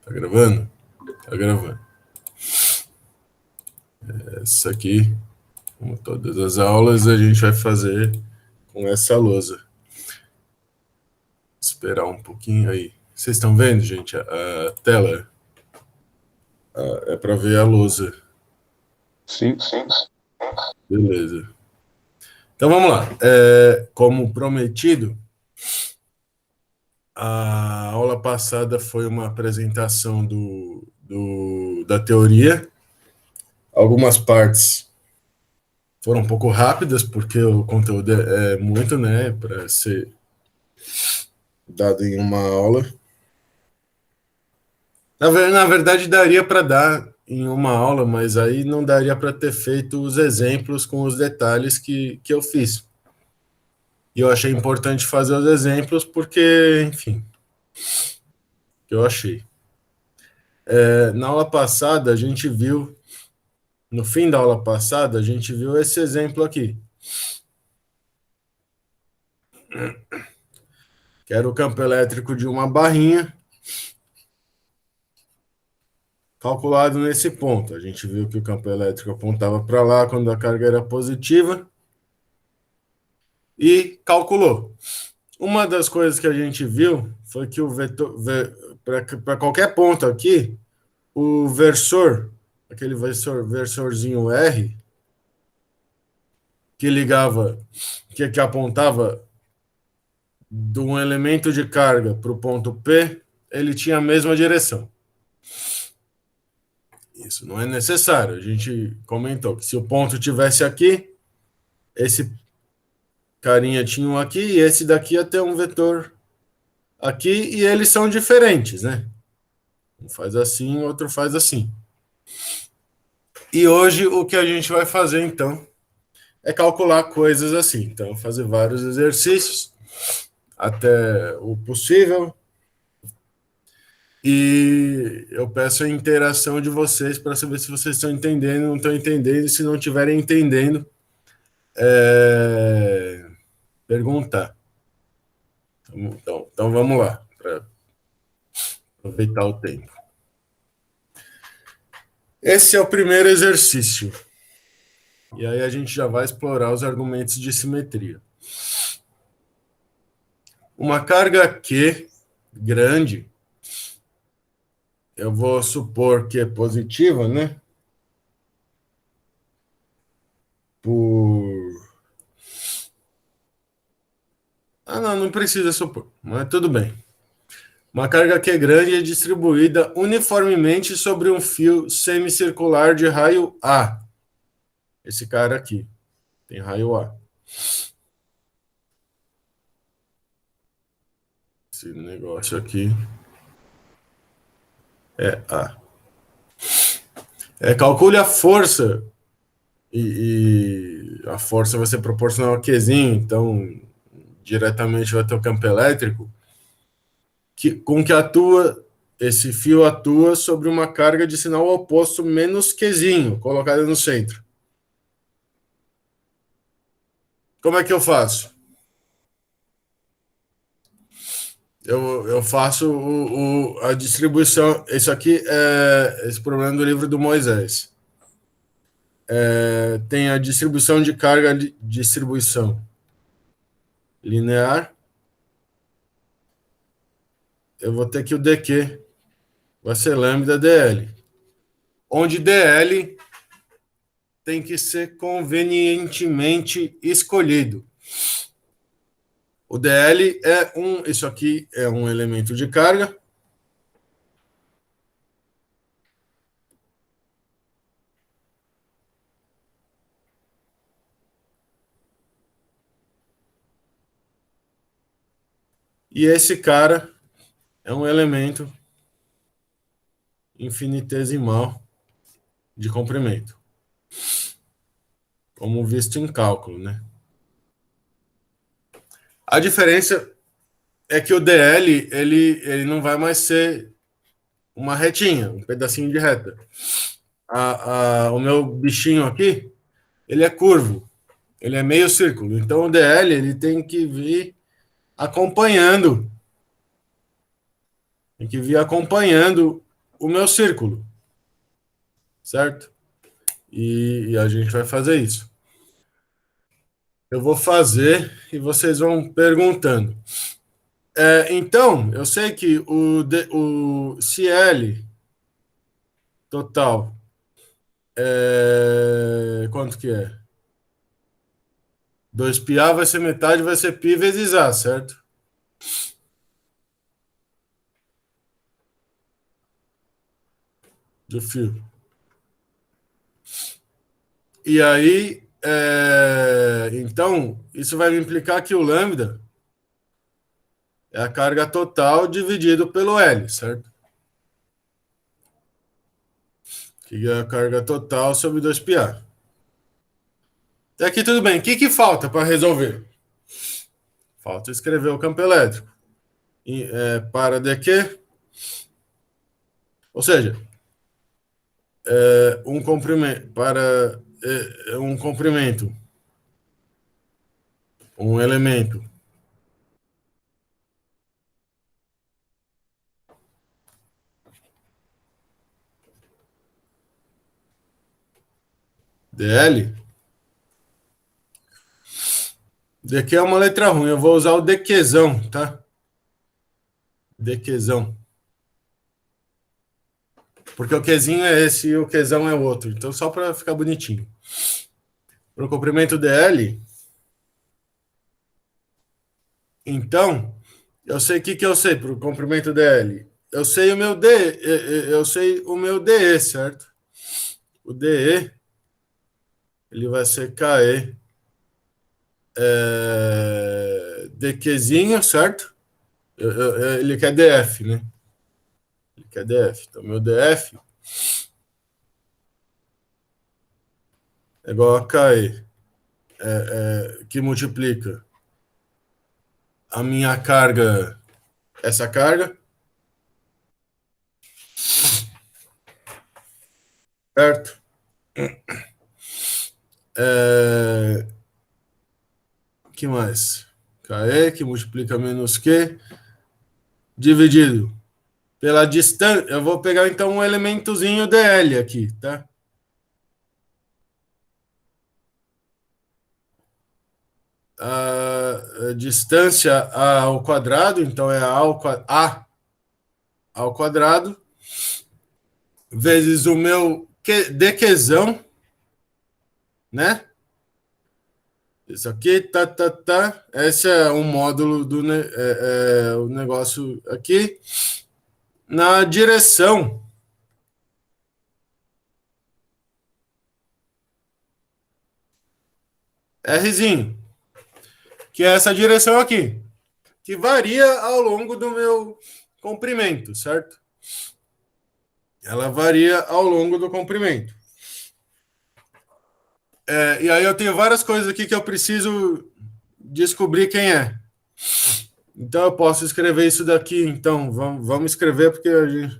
Tá gravando? Tá gravando. Essa aqui, como todas as aulas, a gente vai fazer com essa lousa. Esperar um pouquinho aí. Vocês estão vendo, gente, a tela? É para ver a lousa. Sim. Beleza. Então vamos lá. Como prometido, a aula passada foi uma apresentação da teoria. Algumas partes foram um pouco rápidas, porque o conteúdo é muito, né, para ser dado em uma aula. Na verdade, daria para dar em uma aula, mas aí não daria para ter feito os exemplos com os detalhes que eu fiz. E eu achei importante fazer os exemplos porque, enfim, eu achei. Na aula passada, a gente viu, no fim da aula passada, a gente viu esse exemplo aqui, que era o campo elétrico de uma barrinha calculado nesse ponto. A gente viu que o campo elétrico apontava para lá quando a carga era positiva e calculou. Uma das coisas que a gente viu foi que o vetor, para qualquer ponto aqui, o versor, aquele versorzinho R, que ligava, que apontava de um elemento de carga para o ponto P, ele tinha a mesma direção. Isso não é necessário. A gente comentou que se o ponto tivesse aqui, esse carinha tinha um aqui e esse daqui ia ter um vetor aqui e eles são diferentes, né? Um faz assim, outro faz assim. E hoje o que a gente vai fazer então é calcular coisas assim. Então, fazer vários exercícios até o possível. E eu peço a interação de vocês para saber se vocês estão entendendo, não estão entendendo, e se não estiverem entendendo, perguntar. Então vamos lá, para aproveitar o tempo. Esse é o primeiro exercício. E aí a gente já vai explorar os argumentos de simetria. Uma carga Q grande, eu vou supor que é positiva, né? Não precisa supor, mas tudo bem. Uma carga Q grande é distribuída uniformemente sobre um fio semicircular de raio A. Esse cara aqui tem raio A. Esse negócio aqui é A. Calcule a força, e a força vai ser proporcional a Qzinho, então diretamente vai ter o campo elétrico, com que esse fio atua sobre uma carga de sinal oposto menos Qzinho, colocada no centro. Como é que eu faço? Eu faço a distribuição. Esse aqui é esse problema do livro do Moisés. Tem a distribuição de carga de distribuição linear. Eu vou ter que o dq vai ser lambda dl, onde dl tem que ser convenientemente escolhido. O dl isso aqui é um elemento de carga. E esse cara é um elemento infinitesimal de comprimento, como visto em cálculo, né? A diferença é que o DL ele não vai mais ser uma retinha, um pedacinho de reta. O meu bichinho aqui, ele é curvo, ele é meio círculo. Então o DL ele tem que vir acompanhando, o meu círculo, certo? E a gente vai fazer isso. Eu vou fazer e vocês vão perguntando. Então, eu sei que o CL total quanto que é? 2πA vai ser metade, vai ser π vezes A, certo? Do fio. E aí, então, isso vai implicar que o lambda é a carga total dividido pelo L, certo? Que é a carga total sobre 2πA. Até aqui tudo bem. O que falta para resolver? Falta escrever o campo elétrico. Para dq, ou seja, um comprimento para um comprimento, um elemento dl, dq é uma letra ruim, eu vou usar o dqzão, tá? Dqzão. Porque o Qzinho é esse e o Qzão é o outro. Então, só para ficar bonitinho. Para o comprimento dl, então, eu sei o que eu sei para o comprimento dl. Eu sei o meu d, eu sei o meu de, certo? O de, ele vai ser ke dqzinho, certo? Ele quer df, né? Ele quer df. Então, meu df é igual a ke, que multiplica a minha carga, essa carga, certo? Que mais? KE, que multiplica menos Q, dividido pela distância. Eu vou pegar então um elementozinho dl aqui, tá? A distância ao quadrado, então é a ao quadrado, vezes o meu dqzão, né? Isso aqui, tá. Esse é um módulo do o negócio aqui. Na direção Rzinho, que é essa direção aqui, que varia ao longo do meu comprimento, certo? Ela varia ao longo do comprimento. E aí eu tenho várias coisas aqui que eu preciso descobrir quem é. Então eu posso escrever isso daqui. Então vamos escrever porque a gente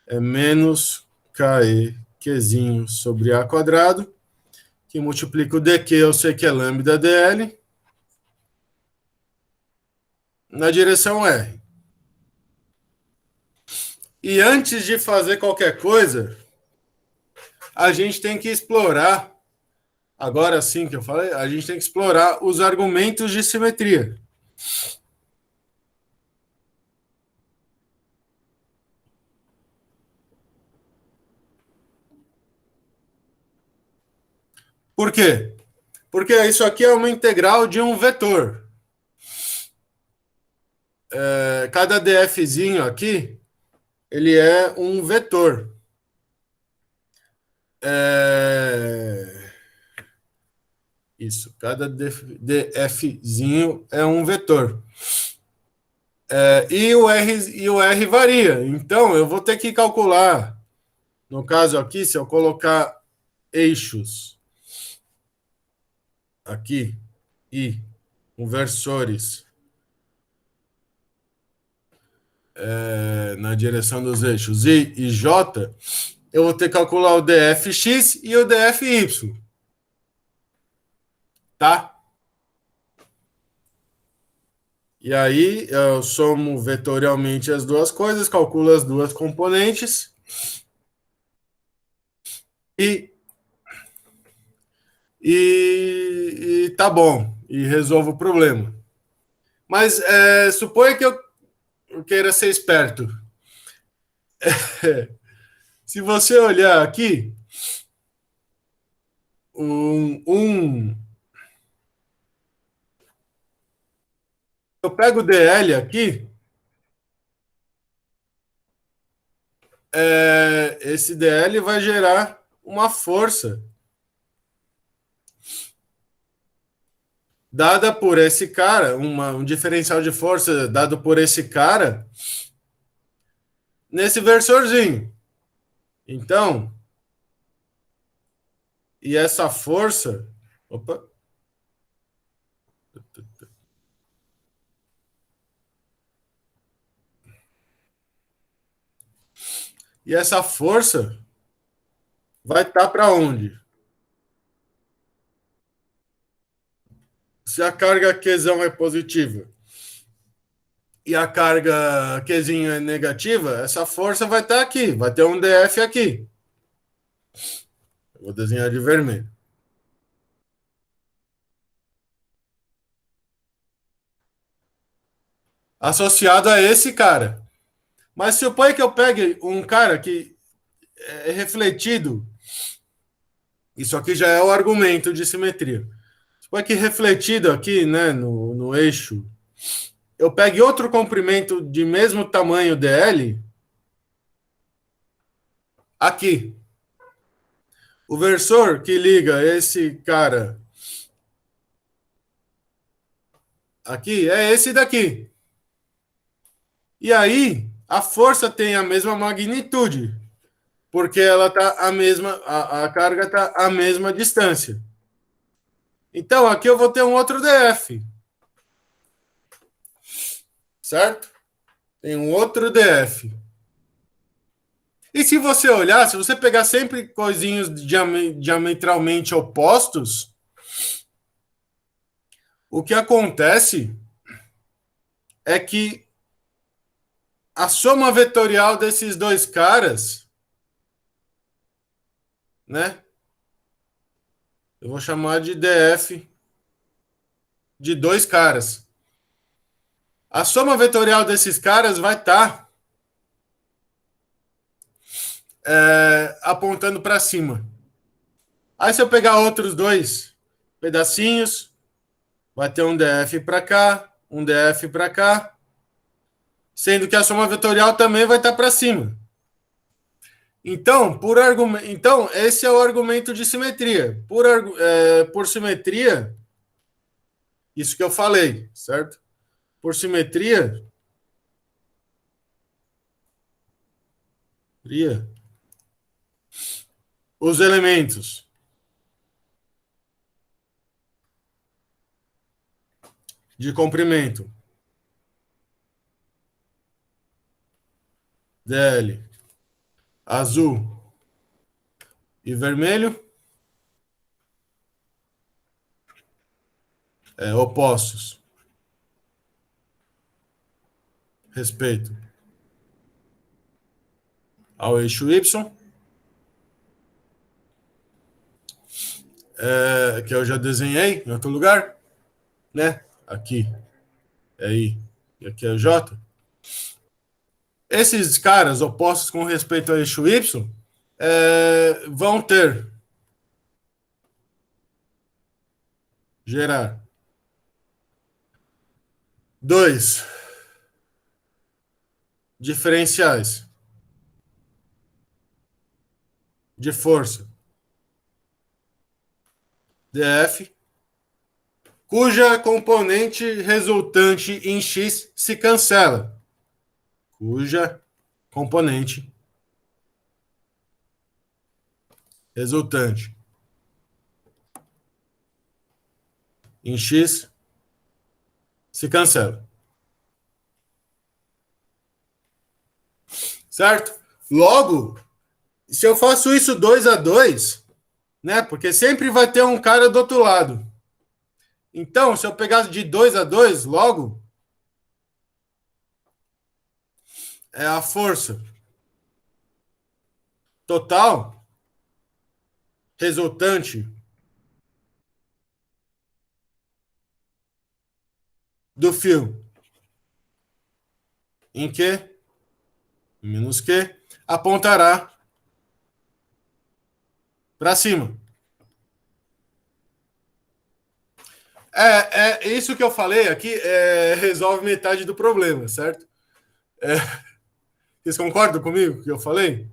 é menos KE Qzinho sobre A quadrado, que multiplica o dq, eu sei que é lambda dl, na direção R. E antes de fazer qualquer coisa, a gente tem que explorar, agora sim que eu falei, a gente tem que explorar os argumentos de simetria. Por quê? Porque isso aqui é uma integral de um vetor. Cada dfzinho aqui, ele é um vetor. Isso, cada dfzinho é um vetor. E o R varia. Então, eu vou ter que calcular, no caso aqui, se eu colocar eixos aqui e inversores na direção dos eixos I e J, eu vou ter que calcular o dfx e o dfy. Tá? E aí eu somo vetorialmente as duas coisas, calculo as duas componentes E, e tá bom, e resolvo o problema. Mas suponha que eu queira ser esperto. Se você olhar aqui, eu pego o DL aqui, esse DL vai gerar uma força dada por esse cara, um diferencial de força dado por esse cara nesse versorzinho. Então, e essa força. Opa! E essa força vai estar para onde? Se a carga Qzão é positiva e a carga Qzinho é negativa, essa força vai estar aqui, vai ter um DF aqui. Eu vou desenhar de vermelho. Associado a esse cara. Mas suponha que eu pegue um cara que é refletido. Isso aqui já é o argumento de simetria. Suponha que refletido aqui, né, no eixo, eu pegue outro comprimento de mesmo tamanho dl aqui. O versor que liga esse cara aqui é esse daqui. E aí, a força tem a mesma magnitude, porque ela tá a carga está à mesma distância. Então, aqui eu vou ter um outro DF. Certo? Tem um outro DF. E se você olhar, se você pegar sempre coisinhos diametralmente opostos, o que acontece é que a soma vetorial desses dois caras, né? Eu vou chamar de DF de dois caras. A soma vetorial desses caras vai estar apontando para cima. Aí se eu pegar outros dois pedacinhos, vai ter um DF para cá, um DF para cá, sendo que a soma vetorial também vai estar para cima. Então, então, esse é o argumento de simetria. Por simetria, isso que eu falei, certo? Por simetria, os elementos de comprimento DL azul e vermelho opostos respeito ao eixo Y, que eu já desenhei em outro lugar, né? Aqui é I e aqui é J. Esses caras opostos com respeito ao eixo Y vão gerar dois diferenciais de força DF, cuja componente resultante em X se cancela. Cuja componente resultante em X se cancela. Certo? Logo, se eu faço isso 2 a 2, né? Porque sempre vai ter um cara do outro lado. Então, se eu pegar de 2 a 2, logo é a força total resultante do fio em Q menos Q apontará para cima. Isso que eu falei aqui resolve metade do problema, certo? Vocês concordam comigo que eu falei?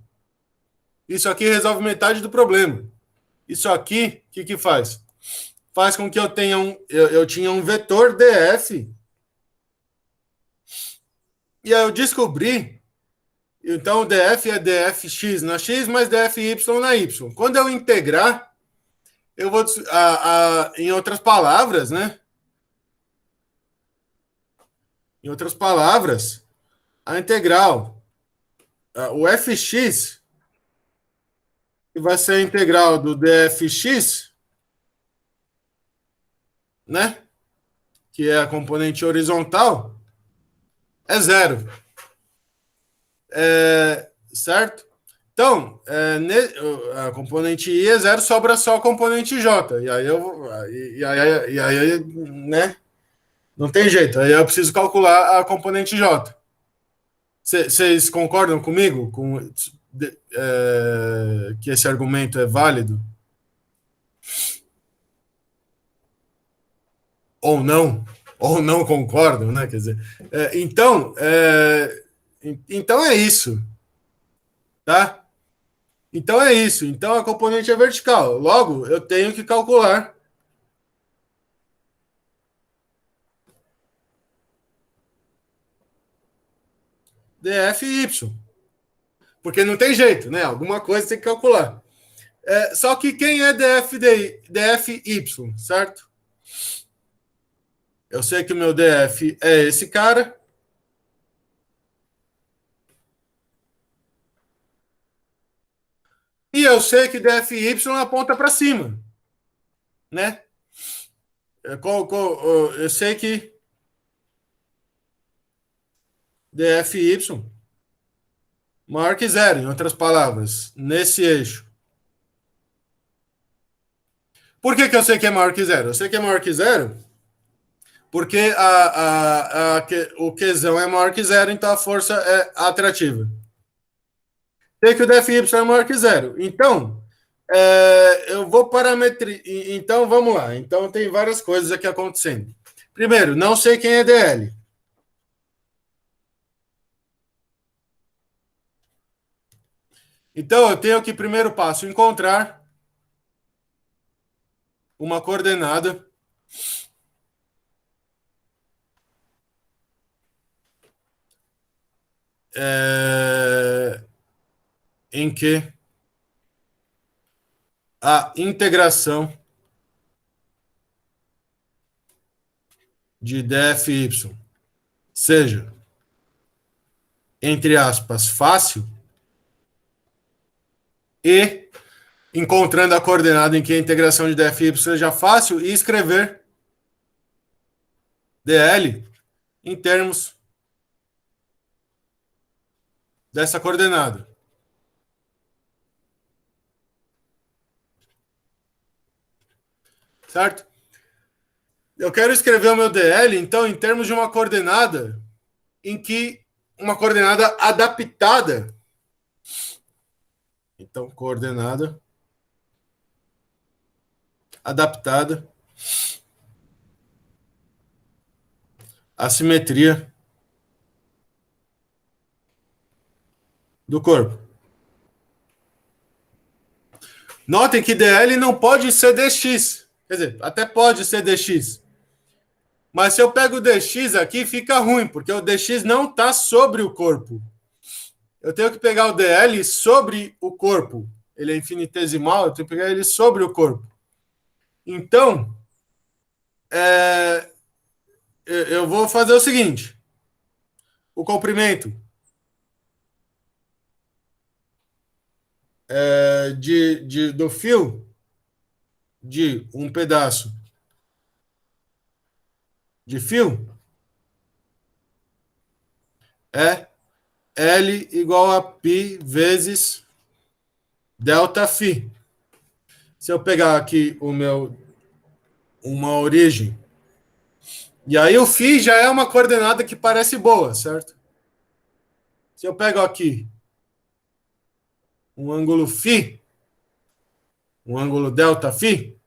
Isso aqui resolve metade do problema. Isso aqui, o que faz? Faz com que eu tenha eu tinha um vetor df, e aí eu descobri, então o df é dfx na x mais dfy na y. Quando eu integrar, eu vou, em outras palavras, né? Em outras palavras, a integral, o fx, que vai ser a integral do dfx, né? Que é a componente horizontal, é zero. Certo? Então, a componente I é zero, sobra só a componente J. E aí, né? Não tem jeito. Aí eu preciso calcular a componente J. Vocês concordam comigo que esse argumento é válido? Ou não? Ou não concordam, né? Quer dizer, então é isso, tá? Então é isso. Então a componente é vertical. Logo, eu tenho que calcular dfy. Porque não tem jeito, né? Alguma coisa tem que calcular. Só que quem é dfy, certo? Eu sei que o meu df é esse cara. E eu sei que dfy aponta para cima, né? Eu sei que dfy maior que zero, em outras palavras, nesse eixo. Por que eu sei que é maior que zero? Eu sei que é maior que zero porque o Qzão é maior que zero, então a força é atrativa. Sei que o dfy é maior que zero. Então, eu vou parametrizar. Então, vamos lá. Então, tem várias coisas aqui acontecendo. Primeiro, não sei quem é dl. Então, eu tenho que, primeiro passo, encontrar uma coordenada em que a integração de dfy seja, entre aspas, fácil, e encontrando a coordenada em que a integração de dfy seja fácil, e escrever dl em termos dessa coordenada. Certo? Eu quero escrever o meu dl, então, em termos de uma coordenada em que uma coordenada adaptada. Então, coordenada adaptada à simetria do corpo. Notem que dl não pode ser dx. Quer dizer, até pode ser dx. Mas se eu pego o dx aqui, fica ruim, porque o dx não está sobre o corpo. Eu tenho que pegar o dl sobre o corpo. Ele é infinitesimal, eu tenho que pegar ele sobre o corpo. Então, eu vou fazer o seguinte. O comprimento do fio de um pedaço de fio é L igual a π vezes delta φ. Se eu pegar aqui uma origem, e aí o φ já é uma coordenada que parece boa, certo? Se eu pego aqui um ângulo φ, um ângulo delta φ,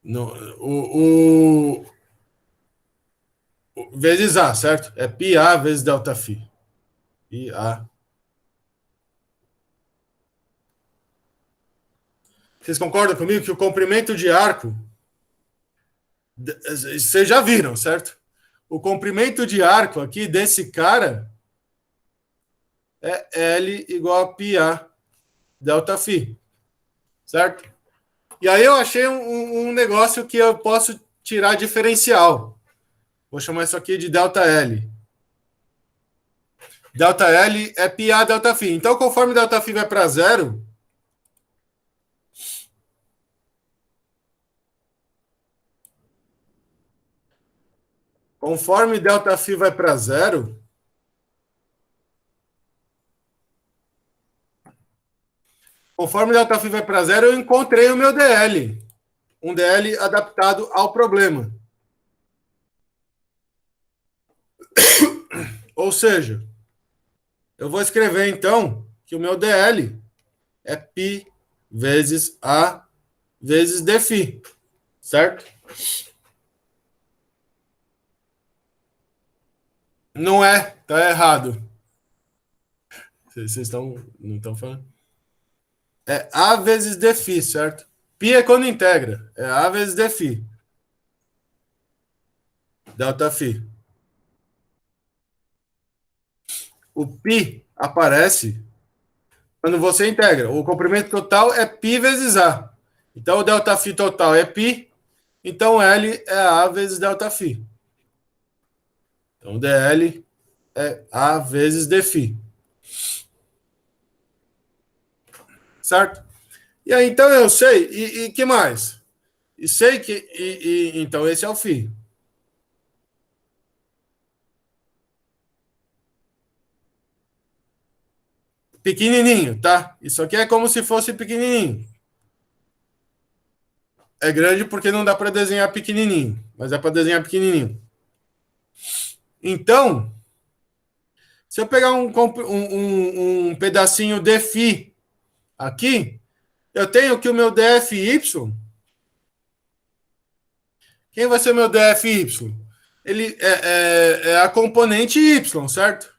no, vezes A, certo? É πA vezes delta φ. πA. Vocês concordam comigo que o comprimento de arco, vocês já viram, certo? O comprimento de arco aqui desse cara é L igual a πA delta φ, certo? E aí eu achei um negócio que eu posso tirar diferencial. Vou chamar isso aqui de delta L. Delta L é πA delta φ. Então, conforme delta φ vai para zero, conforme delta φ vai para zero, conforme delta φ vai para zero, eu encontrei o meu DL. Um DL adaptado ao problema. Ou seja, eu vou escrever então que o meu DL é π vezes A vezes dφ, certo? Não é, tá errado. Vocês não estão falando? É A vezes dφ, certo? Π é quando integra, é A vezes dφ, delta φ. O π aparece quando você integra. O comprimento total é π vezes A. Então, o delta φ total é π, então L é A vezes delta φ. Então, dL é A vezes dφ. Certo? E aí, então, eu sei. E que mais? E sei que... então, esse é o φ. Pequenininho, tá? Isso aqui é como se fosse pequenininho. É grande porque não dá para desenhar pequenininho, mas é para desenhar pequenininho. Então, se eu pegar um pedacinho de φ aqui, eu tenho que o meu dfy, quem vai ser o meu dfy? Ele é a componente y, certo?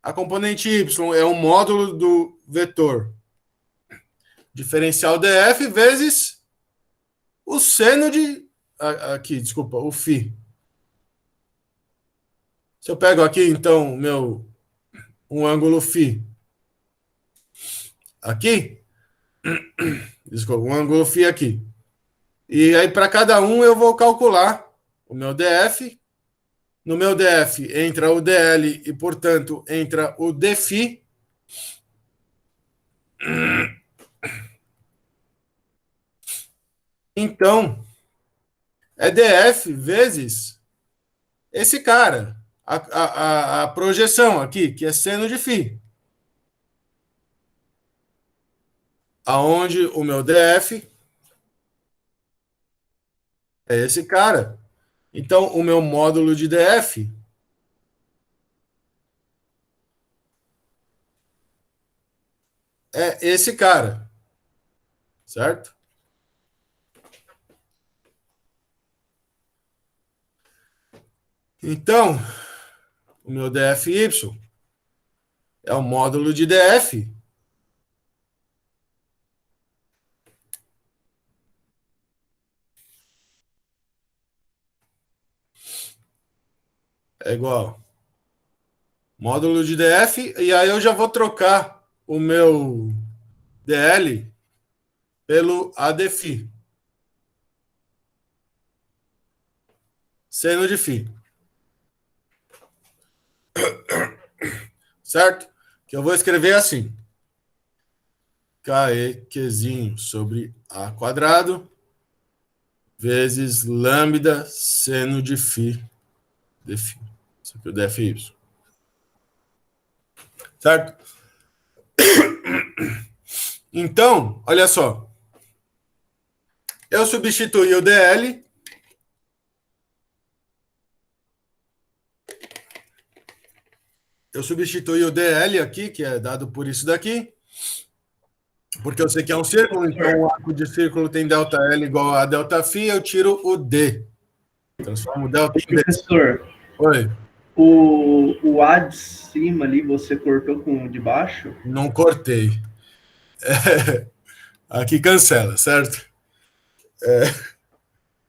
A componente y é o módulo do vetor diferencial df vezes o seno de... Aqui, desculpa, o φ. Se eu pego aqui, então, um ângulo φ aqui, desculpa, um ângulo φ aqui. E aí, para cada um, eu vou calcular o meu df. No meu df entra o dl e, portanto, entra o dφ. Então, é df vezes esse cara, a projeção aqui, que é seno de φ. Aonde o meu df é esse cara. Então, o meu módulo de df é esse cara, certo? Então, o meu dfy é o módulo de df é igual módulo de df, e aí eu já vou trocar o meu dl pelo adφ, seno de φ, certo? Que eu vou escrever assim: KEQzinho sobre A quadrado vezes lambda seno de φ dφ. Isso aqui é o dfy. certo? Então, olha só. Eu substituí o DL. Eu substituí o DL aqui, que é dado por isso daqui, porque eu sei que é um círculo, então o arco de círculo tem delta L igual a delta φ, eu tiro o D. Transformo o delta em D. Professor, Oi. o A de cima ali, você cortou com o de baixo? Não cortei. Aqui cancela, certo?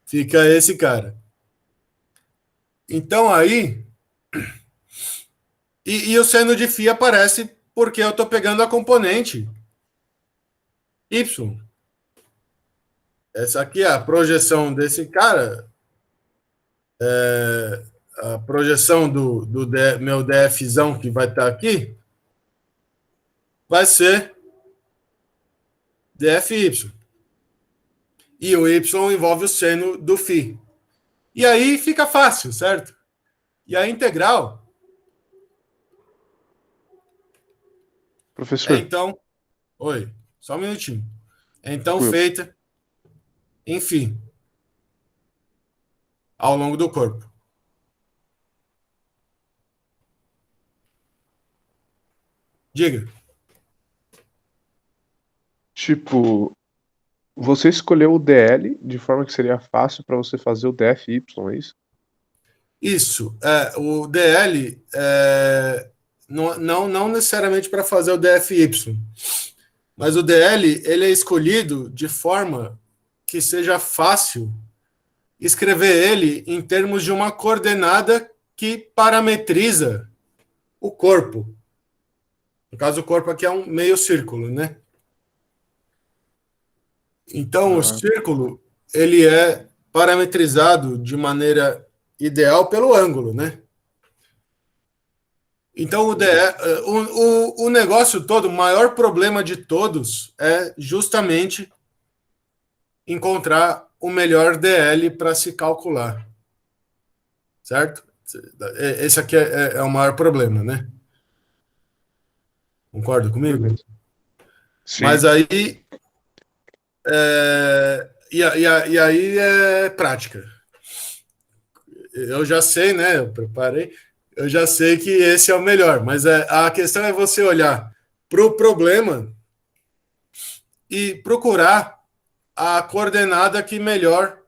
Fica esse cara. Então aí. E o seno de φ aparece porque eu estou pegando a componente Y. Essa aqui é a projeção desse cara. A projeção do meu DFzão que vai estar aqui vai ser DFY. E o Y envolve o seno do φ. E aí fica fácil, certo? E a integral Professor, então. Oi, só um minutinho. É então tranquilo. feita, enfim, ao longo do corpo. Diga. Tipo, você escolheu o DL de forma que seria fácil para você fazer o DFY, é isso? Isso. O DL não necessariamente para fazer o DFY, mas o DL ele é escolhido de forma que seja fácil escrever ele em termos de uma coordenada que parametriza o corpo. No caso, o corpo aqui é um meio círculo, né? Então, o círculo ele é parametrizado de maneira ideal pelo ângulo, né? Então, o negócio todo, o maior problema de todos é justamente encontrar o melhor DL para se calcular. Certo? Esse aqui é o maior problema, né? Concorda comigo? Beleza. Sim. Mas aí. E aí é prática. Eu já sei, né? Eu preparei. Eu já sei que esse é o melhor, mas a questão é você olhar para o problema e procurar a coordenada que melhor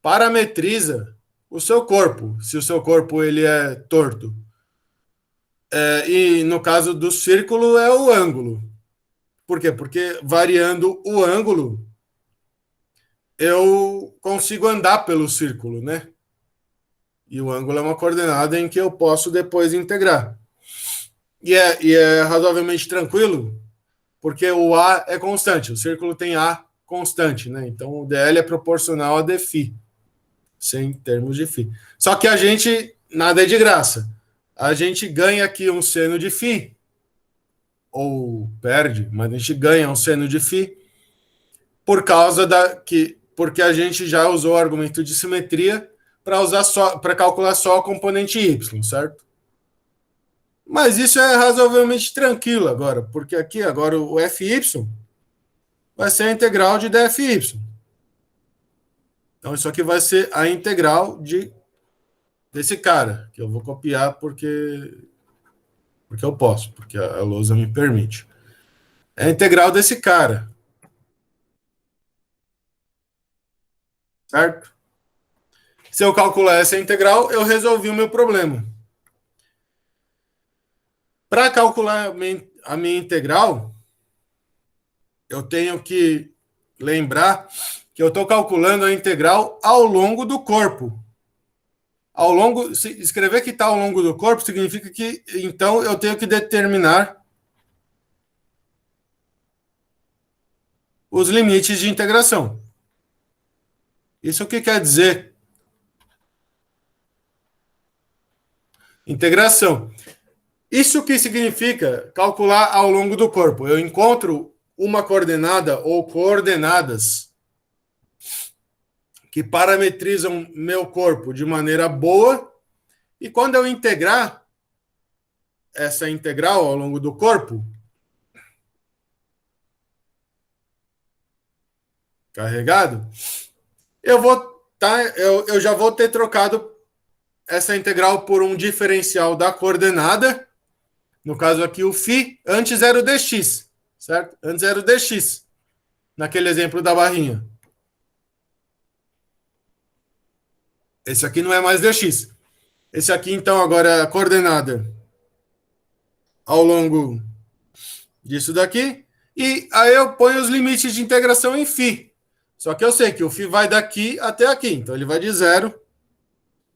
parametriza o seu corpo, se o seu corpo ele é torto. E no caso do círculo é o ângulo. Por quê? Porque variando o ângulo, eu consigo andar pelo círculo, né? E o ângulo é uma coordenada em que eu posso depois integrar. E é razoavelmente tranquilo, porque o A é constante, o círculo tem A constante, né? Então o DL é proporcional a dφ, sem termos de φ. Só que a gente, nada é de graça. A gente ganha aqui um seno de φ, ou perde, mas a gente ganha um seno de φ porque a gente já usou o argumento de simetria para calcular só a componente y, certo? Mas isso é razoavelmente tranquilo agora, porque aqui agora o fy vai ser a integral de dfy. Então isso aqui vai ser a integral desse cara, que eu vou copiar porque eu posso, porque a lousa me permite. É a integral desse cara. Certo? Se eu calcular essa integral, eu resolvi o meu problema. Para calcular a minha integral, eu tenho que lembrar que eu estou calculando a integral ao longo do corpo. Escrever que está ao longo do corpo significa que, então, eu tenho que determinar os limites de integração. Isso o que quer dizer? Integração. Isso que significa calcular ao longo do corpo? Eu encontro uma coordenada ou coordenadas que parametrizam meu corpo de maneira boa, e quando eu integrar, essa integral ao longo do corpo, carregado, eu já vou ter trocado essa integral por um diferencial da coordenada, no caso aqui o φ, antes era o dx, certo? Antes era o dx, naquele exemplo da barrinha. Esse aqui não é mais dx. Esse aqui, então, agora é a coordenada ao longo disso daqui. E aí eu ponho os limites de integração em φ. Só que eu sei que o φ vai daqui até aqui. Então, ele vai de 0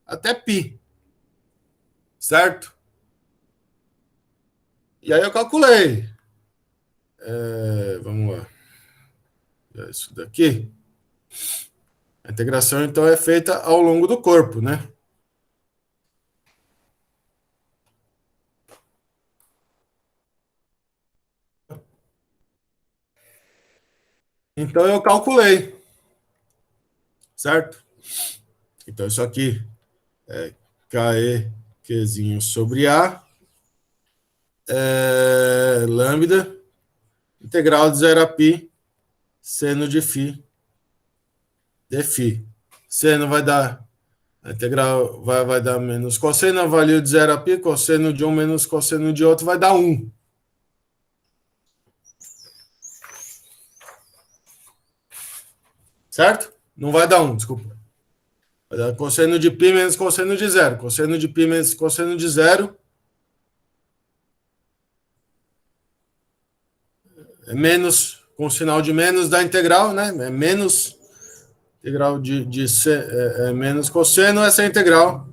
até π. Certo? E aí eu calculei. Vamos lá. Isso daqui. A integração, então, é feita ao longo do corpo, né? Então, eu calculei. Certo? Então, isso aqui é KE, Qzinho sobre A, lambda, integral de 0 a π, seno de φ, dφ. Seno vai dar, a integral vai dar menos cosseno, avalia de 0 a π, cosseno de um menos cosseno de outro vai dar 1. Certo? Não vai dar 1, desculpa. Vai dar cosseno de π menos cosseno de 0. Cosseno de π menos cosseno de 0 é menos, com sinal de menos da integral, né? É menos integral menos cosseno, essa integral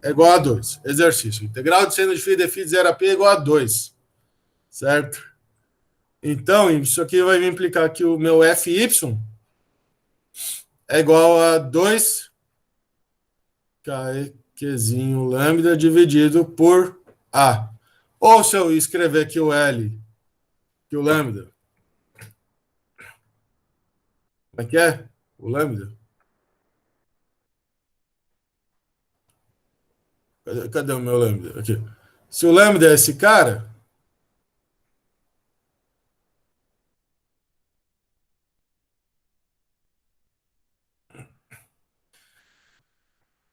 é igual a 2. Exercício. Integral de seno de φ dφ de 0 a π é igual a 2. Certo? Então, isso aqui vai me implicar que o meu Fy é igual a 2 Qzinho lambda dividido por A. Ou se eu escrever aqui o L, que o lambda, como é que é? O lambda? Cadê o meu lambda? Aqui. Se o lambda é esse cara,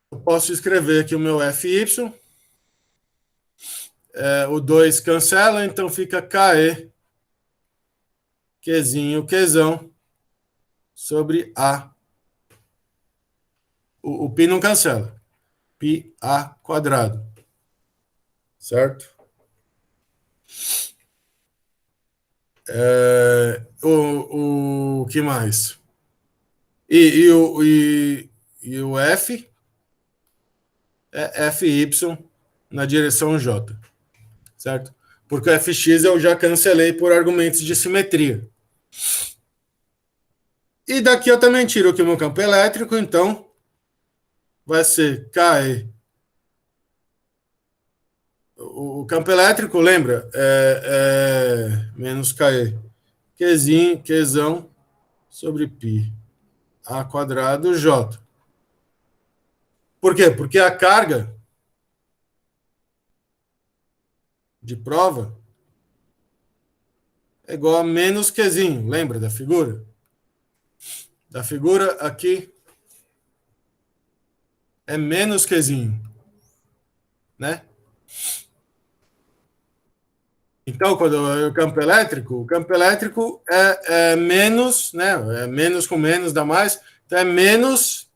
eu posso escrever aqui o meu Fy, o 2 cancela, então fica KE, Qzinho, Qzão, sobre A. O π não cancela. πA quadrado. Certo? O que mais? E o F é Fy na direção J. Certo? Porque o Fx eu já cancelei por argumentos de simetria. E daqui eu também tiro aqui o meu campo elétrico, então vai ser KE. O campo elétrico, lembra? Menos KE. Qzinho, Qzão, sobre π. A quadrado J. Por quê? Porque a carga de prova é igual a menos Qzinho. Lembra da figura? Da figura aqui é menos Qzinho. Né? Então, quando o campo elétrico é menos, né? É menos com menos dá mais. Então, é menos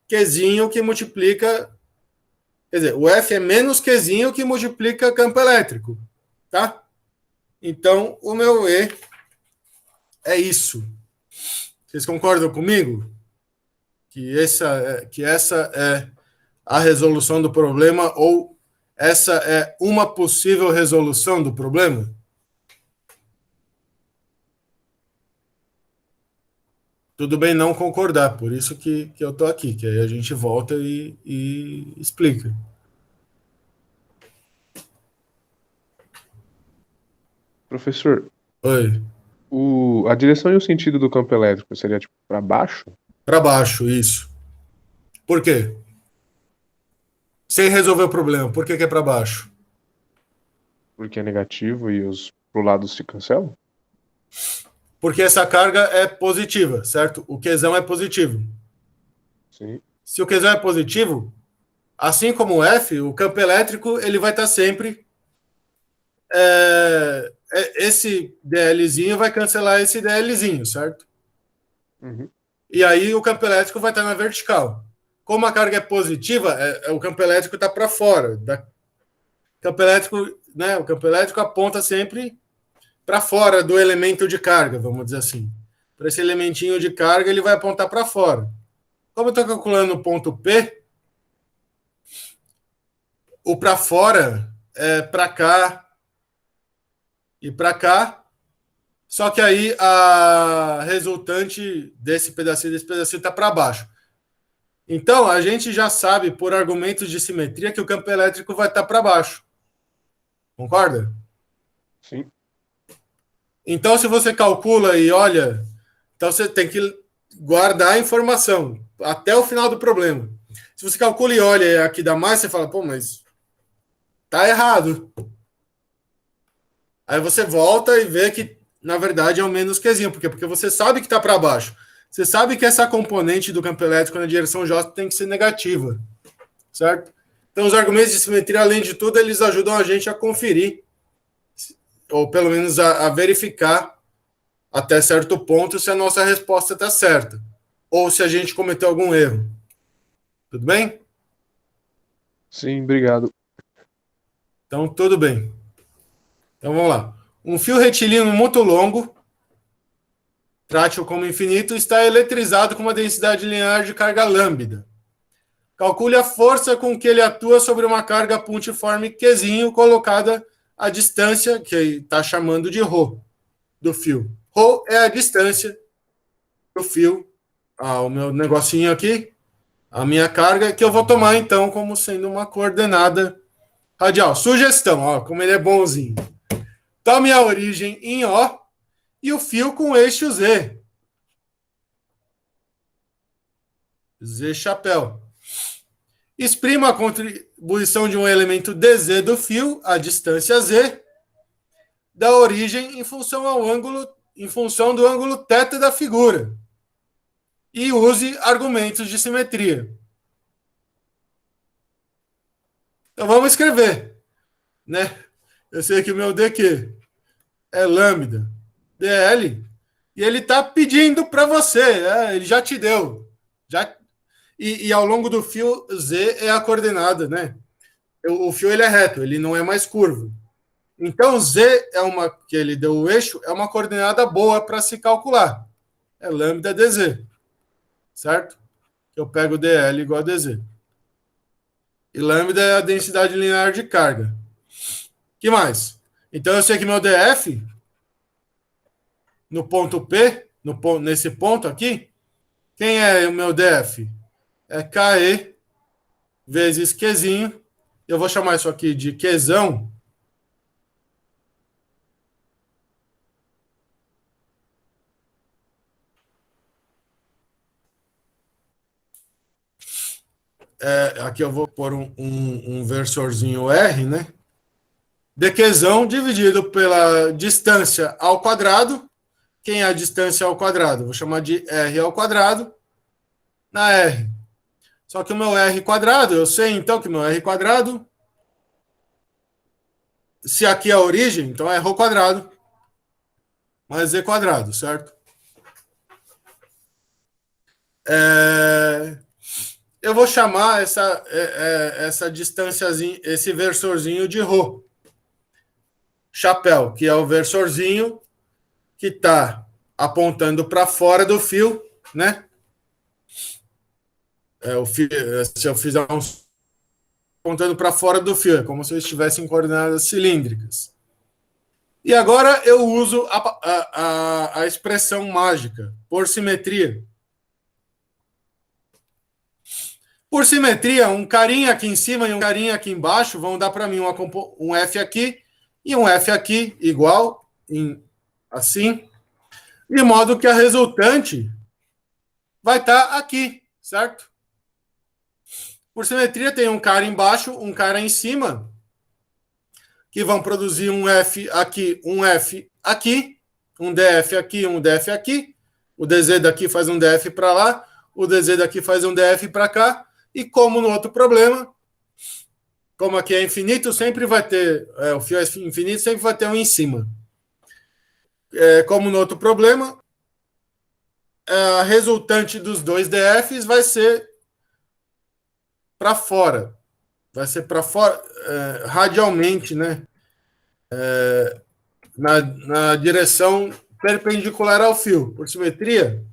Qzinho que multiplica. Quer dizer, o F é menos Qzinho que multiplica campo elétrico. Tá? Então, o meu E é isso. Vocês concordam comigo? Que essa é a resolução do problema, ou essa é uma possível resolução do problema? Tudo bem não concordar, por isso que eu estou aqui, que aí a gente volta e explica. Professor, Oi. a direção e o sentido do campo elétrico seria tipo para baixo? Para baixo, isso. Por quê? Sem resolver o problema, por que é para baixo? porque é negativo e os pro lado se cancelam? Porque essa carga é positiva, certo? O Qzão é positivo. Sim. Se o Qzão é positivo, assim como o F, o campo elétrico ele vai estar sempre... esse DLzinho vai cancelar esse DLzinho, certo? Uhum. E aí o campo elétrico vai estar na vertical. Como a carga é positiva, o campo elétrico está para fora. Campo elétrico, né? O campo elétrico aponta sempre para fora do elemento de carga, vamos dizer assim. Para esse elementinho de carga, ele vai apontar para fora. Como eu estou calculando o ponto P, o para fora é para cá e para cá. Só que aí a resultante desse pedacinho está para baixo. Então, a gente já sabe, por argumentos de simetria, que o campo elétrico vai estar para baixo. Concorda? Sim. Então, se você calcula e olha, então você tem que guardar a informação até o final do problema. Se você calcula e olha aqui dá mais, você fala, pô, mas tá errado. Aí você volta e vê que, na verdade, é o menos Qzinho. Por quê? Porque você sabe que está para baixo. Você sabe que essa componente do campo elétrico na direção J tem que ser negativa. Certo? Então, os argumentos de simetria, além de tudo, eles ajudam a gente a conferir, ou pelo menos a verificar até certo ponto se a nossa resposta está certa, ou se a gente cometeu algum erro. Tudo bem? Sim, obrigado. Então, tudo bem. Então, vamos lá. Um fio retilíneo muito longo, trate-o como infinito, está eletrizado com uma densidade linear de carga lambda. Calcule a força com que ele atua sobre uma carga pontiforme Qzinho colocada à distância, que está chamando de ρ, do fio. ρ é a distância do fio, o meu negocinho aqui, a minha carga, que eu vou tomar, então, como sendo uma coordenada radial. Sugestão, ó, como ele é bonzinho. Tome a origem em O e o fio com eixo Z. Z chapéu. Exprima a contribuição de um elemento dz do fio, a distância z, da origem em função do ângulo θ da figura. E use argumentos de simetria. Então vamos escrever, né? Eu sei que o meu dq é lambda dl e ele está pedindo para você, ele já te deu, e ao longo do fio z é a coordenada, né? O fio ele é reto, ele não é mais curvo. Então z que ele deu o eixo é uma coordenada boa para se calcular. É lambda dz, certo? Eu pego dl igual a dz. E lambda é a densidade linear de carga. Que mais? Então eu sei que meu df no ponto P, nesse ponto aqui, quem é o meu df? É KE vezes Qzinho. Eu vou chamar isso aqui de Qzão. Aqui eu vou pôr um versorzinho R, né? Dqzão dividido pela distância ao quadrado. Quem é a distância ao quadrado? Vou chamar de R ao quadrado na R. Só que o meu R quadrado, eu sei então que o meu R quadrado, se aqui é a origem, então é ρ quadrado mais Z quadrado, certo? Eu vou chamar essa distânciazinha, esse versorzinho de ρ. Chapéu, que é o versorzinho que está apontando para fora do fio, né? Se eu fizer apontando para fora do fio, é como se eu estivesse em coordenadas cilíndricas. E agora eu uso a expressão mágica, por simetria. Por simetria, um carinha aqui em cima e um carinha aqui embaixo vão dar para mim um F aqui e um F aqui, igual, assim, de modo que a resultante vai estar aqui, certo? Por simetria tem um cara embaixo, um cara em cima. que vão produzir um F aqui, um F aqui, um DF aqui, um DF aqui. O DZ daqui faz um DF para lá, o DZ daqui faz um DF para cá. E como no outro problema, como aqui é infinito, sempre vai ter, o fio é infinito, sempre vai ter um em cima. Como no outro problema, a resultante dos dois DFs vai ser para fora. Vai ser para fora, radialmente, né? Na direção perpendicular ao fio. Por simetria,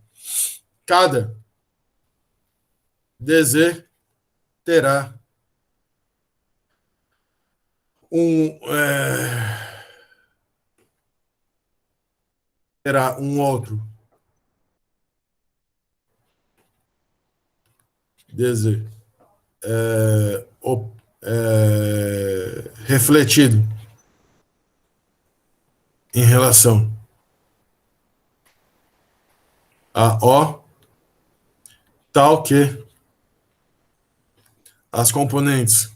cada DZ terá terá um outro DZ refletido em relação a O, tal que as componentes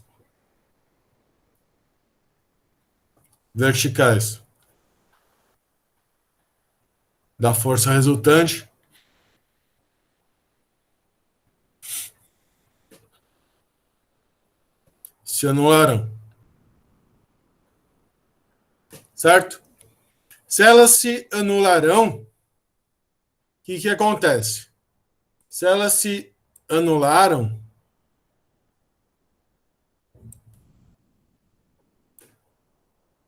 verticais da força resultante se anularão. Certo? Se elas se anularão, o que acontece? Se elas se anularam,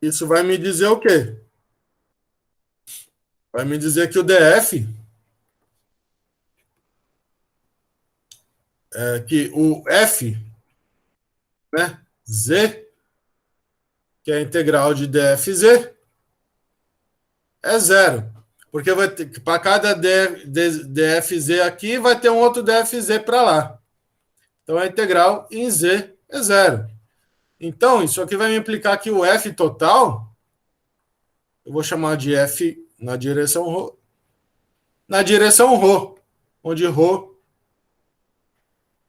isso vai me dizer o quê? Vai me dizer que o DF, que o F, né, Z, que é a integral de dfz, é zero. Porque para cada dfz aqui, vai ter um outro dfz para lá. Então, a integral em Z é zero. Então, isso aqui vai me implicar que o F total, eu vou chamar de F na direção ρ, onde ρ,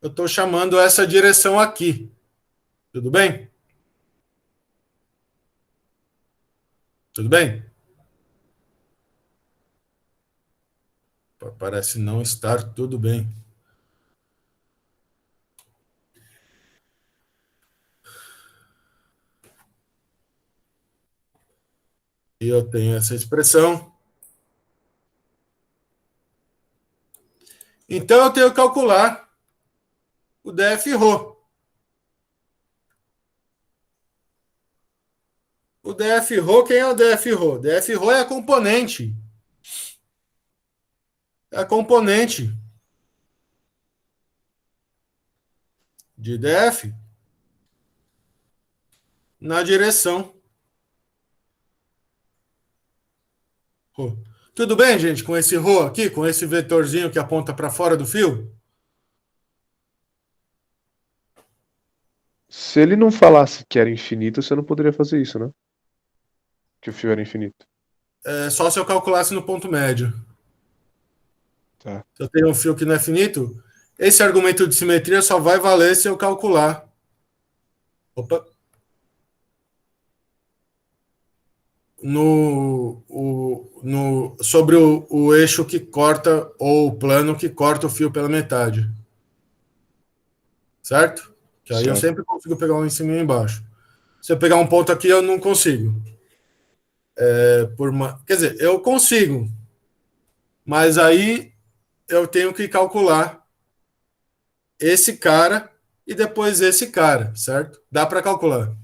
eu estou chamando essa direção aqui. Tudo bem? Tudo bem? Parece não estar tudo bem. E eu tenho essa expressão. Então, eu tenho que calcular o df-ρ. O df-ρ, quem é o df-ρ? df-ρ é a componente. É a componente de df na direção ρ. Tudo bem, gente, com esse ρ aqui, com esse vetorzinho que aponta para fora do fio? Se ele não falasse que era infinito, você não poderia fazer isso, né? Que o fio era infinito. É só se eu calculasse no ponto médio. Tá. Se eu tenho um fio que não é finito, esse argumento de simetria só vai valer se eu calcular. Opa. Sobre o eixo que corta, ou o plano que corta o fio pela metade. Certo? Que aí eu Certo. sempre consigo pegar um em cima e um embaixo. Se eu pegar um ponto aqui, eu não consigo. Quer dizer, eu consigo. Mas aí eu tenho que calcular esse cara e depois esse cara, certo? Dá para calcular.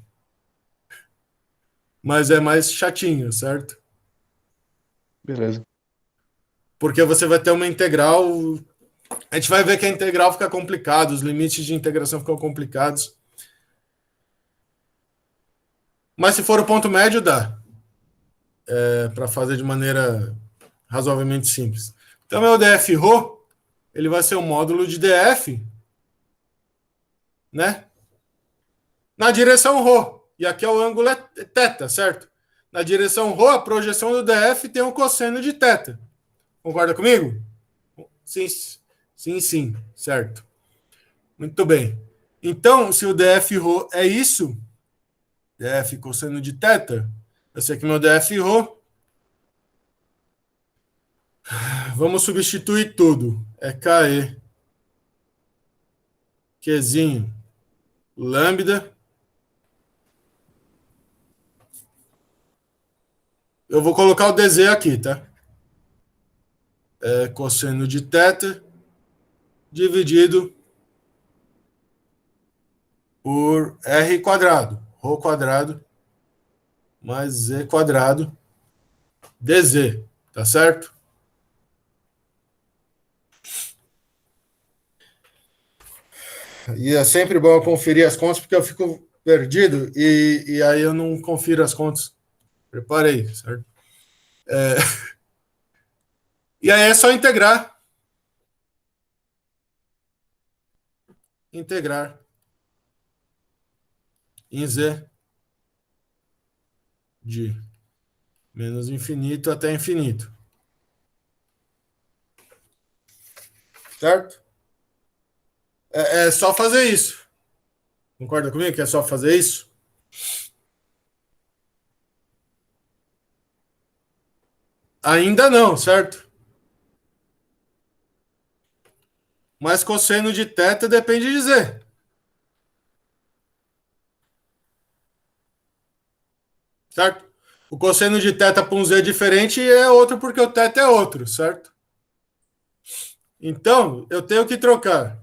Mas é mais chatinho, certo? Beleza. Porque você vai ter uma integral. A gente vai ver que a integral fica complicada, os limites de integração ficam complicados. Mas se for o ponto médio, dá. Para fazer de maneira razoavelmente simples. Então, meu df-ρ, ele vai ser um módulo de df, né? Na direção ρ. E aqui é o ângulo θ, certo? Na direção ρ, a projeção do df tem um cosseno de θ. Concorda comigo? Sim, sim, certo. Muito bem. Então, se o df-ρ é isso, df cosseno de θ. Eu sei que meu df rho. Vamos substituir tudo. É KE. Qzinho. Lambda. Eu vou colocar o dz aqui, tá? É cosseno de θ dividido por r quadrado. Rho quadrado mais z quadrado dz. Tá certo? E é sempre bom eu conferir as contas, porque eu fico perdido e aí eu não confiro as contas. Preparei, certo? E aí é só integrar. Integrar em z de menos infinito até infinito. Certo? É só fazer isso. Concorda comigo que é só fazer isso? Ainda não, certo? Mas cosseno de θ depende de z. Certo? O cosseno de θ para um z diferente é outro porque o θ é outro, certo? Então, eu tenho que trocar.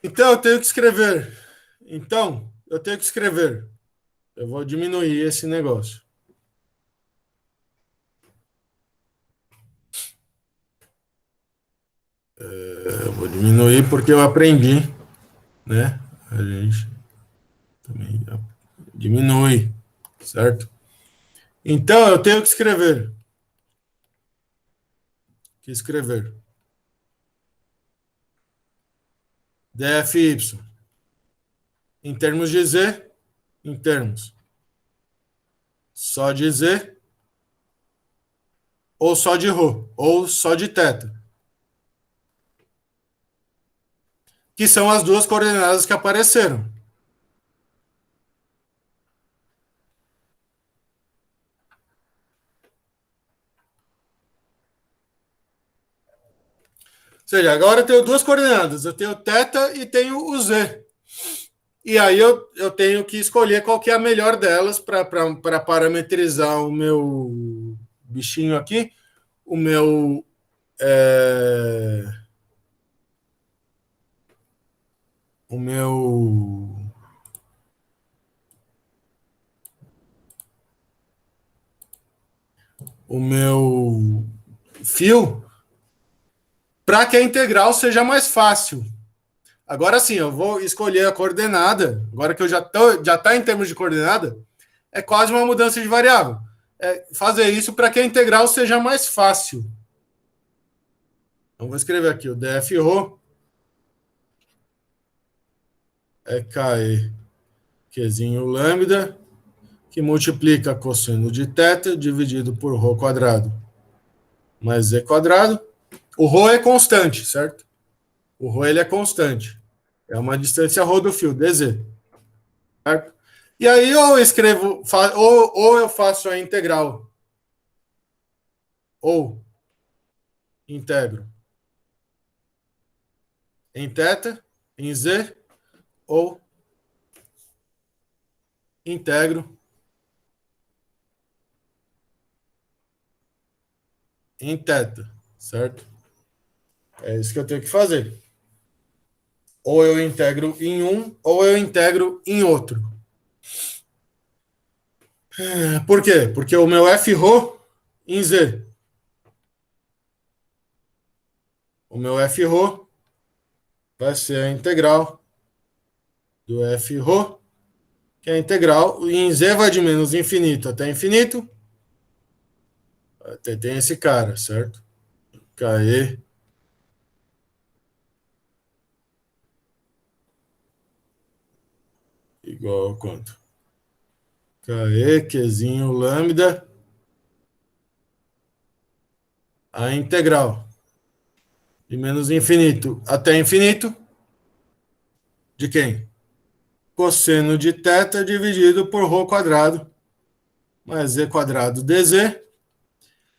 Então, eu tenho que escrever. Então, eu tenho que escrever. Eu vou diminuir esse negócio. Eu vou diminuir porque eu aprendi, né? A gente também diminui, certo? Então, eu tenho que escrever. dfy em termos de z, em termos só de z, ou só de ρ, ou só de θ, que são as duas coordenadas que apareceram. Ou seja, agora eu tenho duas coordenadas, eu tenho θ e tenho o z. E aí eu tenho que escolher qual que é a melhor delas para parametrizar o meu bichinho aqui, o meu o meu o meu fio para que a integral seja mais fácil. Agora sim, eu vou escolher a coordenada. Agora que eu já tá em termos de coordenada, é quase uma mudança de variável. É fazer isso para que a integral seja mais fácil. Então, vou escrever aqui o df rho é KE Qzinho lambda, que multiplica cosseno de θ dividido por ρ quadrado mais z quadrado. O ρ é constante, certo? O ρ ele é constante. É uma distância ρ do fio, dz. Certo? E aí ou eu escrevo, ou eu faço a integral, ou integro em θ, em z, ou integro em θ, certo? É isso que eu tenho que fazer. Ou eu integro em um, ou eu integro em outro. Por quê? Porque o meu f ρ em z. O meu f ρ vai ser a integral do f ρ, que é a integral, e em z vai de menos infinito até infinito. Até tem esse cara, certo? KE igual a quanto? KE, Qzinho, lambda, a integral de menos infinito até infinito de quem? Cosseno de θ dividido por ρ quadrado mais z quadrado dz.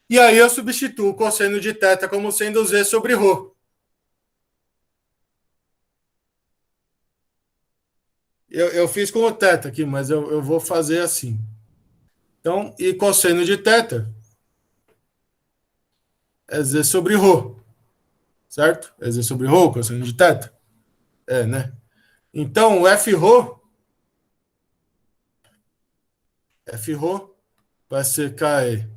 E aí eu substituo o cosseno de θ como sendo z sobre ρ. Eu fiz com o θ aqui, mas eu vou fazer assim. Então, e cosseno de θ é z sobre ρ, certo? É z sobre ρ, cosseno de θ? É, né? Então, o F ρ vai ser K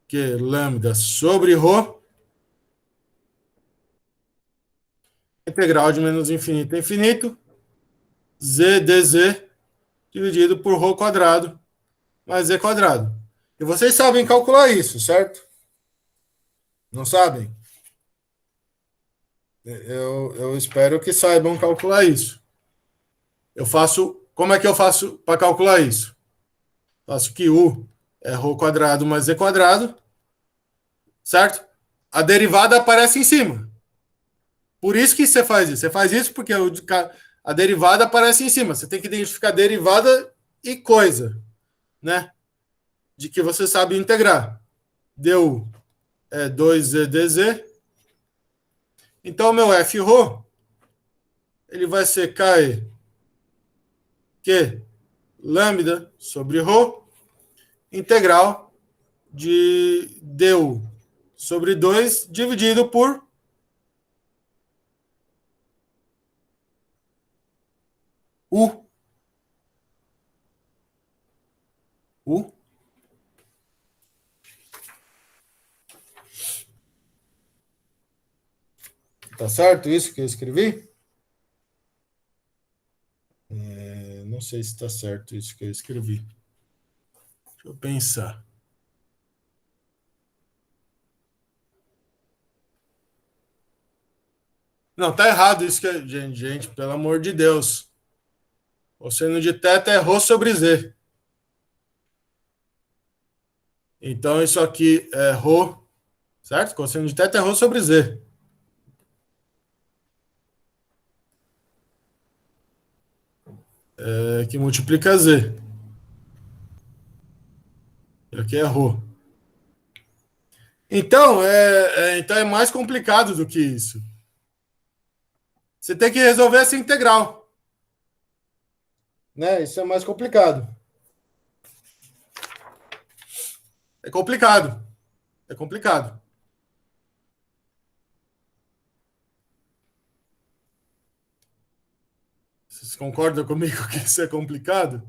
que lambda sobre ρ, integral de menos infinito a infinito, z dz dividido por ρ quadrado mais z quadrado. E vocês sabem calcular isso, certo? Não sabem? Eu espero que saibam calcular isso. Eu faço. Como é que eu faço para calcular isso? Faço que U é ρ quadrado mais z quadrado, certo? A derivada aparece em cima. Por isso que você faz isso. Você faz isso porque a derivada aparece em cima. Você tem que identificar derivada e coisa, né? De que você sabe integrar. Du é 2z dz. Então, meu F ρ, ele vai ser K que lambda sobre ρ, integral de du sobre 2 dividido por U. U. Tá certo isso que eu escrevi? Não sei se está certo isso que eu escrevi. Deixa eu pensar. Não, tá errado isso que gente, pelo amor de Deus. O seno de θ é ρ sobre z. Então isso aqui é ρ, certo? Cosseno de θ é ρ sobre z. Que multiplica z. E aqui é ρ. Então é mais complicado do que isso. Você tem que resolver essa integral. Né? Isso é mais complicado. É complicado. É complicado. Vocês concordam comigo que isso é complicado?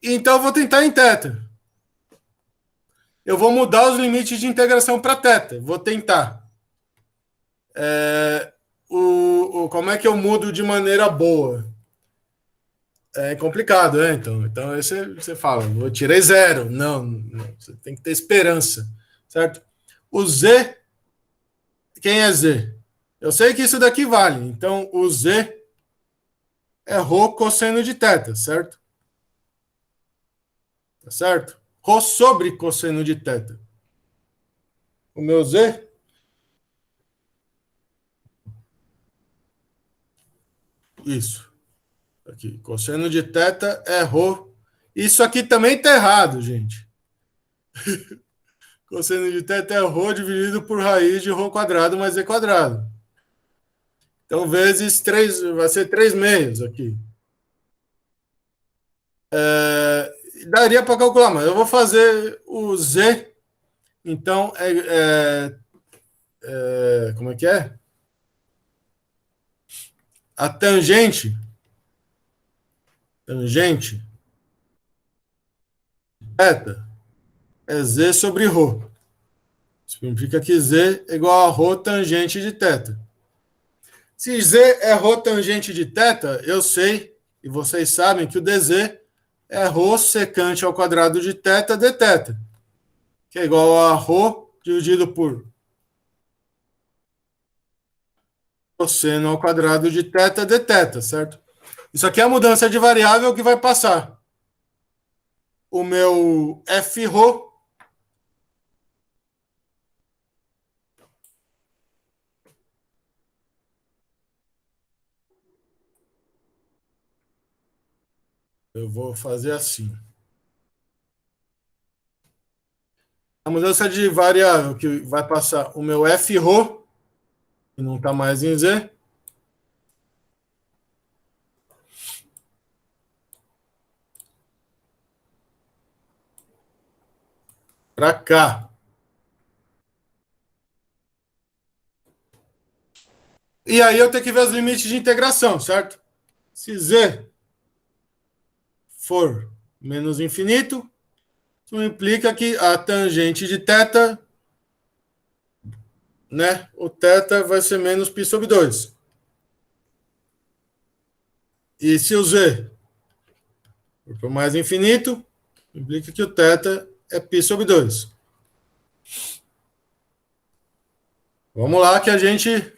Então eu vou tentar em θ. Eu vou mudar os limites de integração para θ. Vou tentar. Como é que eu mudo de maneira boa? É complicado, né? Então aí você fala, eu tirei zero. Não, você tem que ter esperança, certo? O z, quem é z? Eu sei que isso daqui vale. Então, o z é ρ cosseno de θ, certo? Tá certo? Ρ sobre cosseno de θ. O meu z isso. Aqui, cosseno de θ é ρ. Isso aqui também está errado, gente. Cosseno de θ é ρ dividido por raiz de ρ quadrado mais z quadrado. Então, vezes 3, vai ser 3 meios aqui. Daria para calcular, mas eu vou fazer o z. Então, como é que é? A tangente θ é z sobre ρ. Significa que z é igual a ρ tangente de θ. Se z é ρ tangente de θ, eu sei, e vocês sabem, que o dz é ρ secante ao quadrado de θ dθ, que é igual a ρ dividido por cosseno ao quadrado de θ dθ, certo? Isso aqui é a mudança de variável que vai passar. O meu F ρ eu vou fazer assim. A mudança de variável que vai passar o meu f-rho, que não está mais em z, para cá. E aí eu tenho que ver os limites de integração, certo? Se z for menos infinito, isso implica que a tangente de θ, né? O θ vai ser menos π sobre 2. E se o z for mais infinito, implica que o θ é π sobre 2. Vamos lá que a gente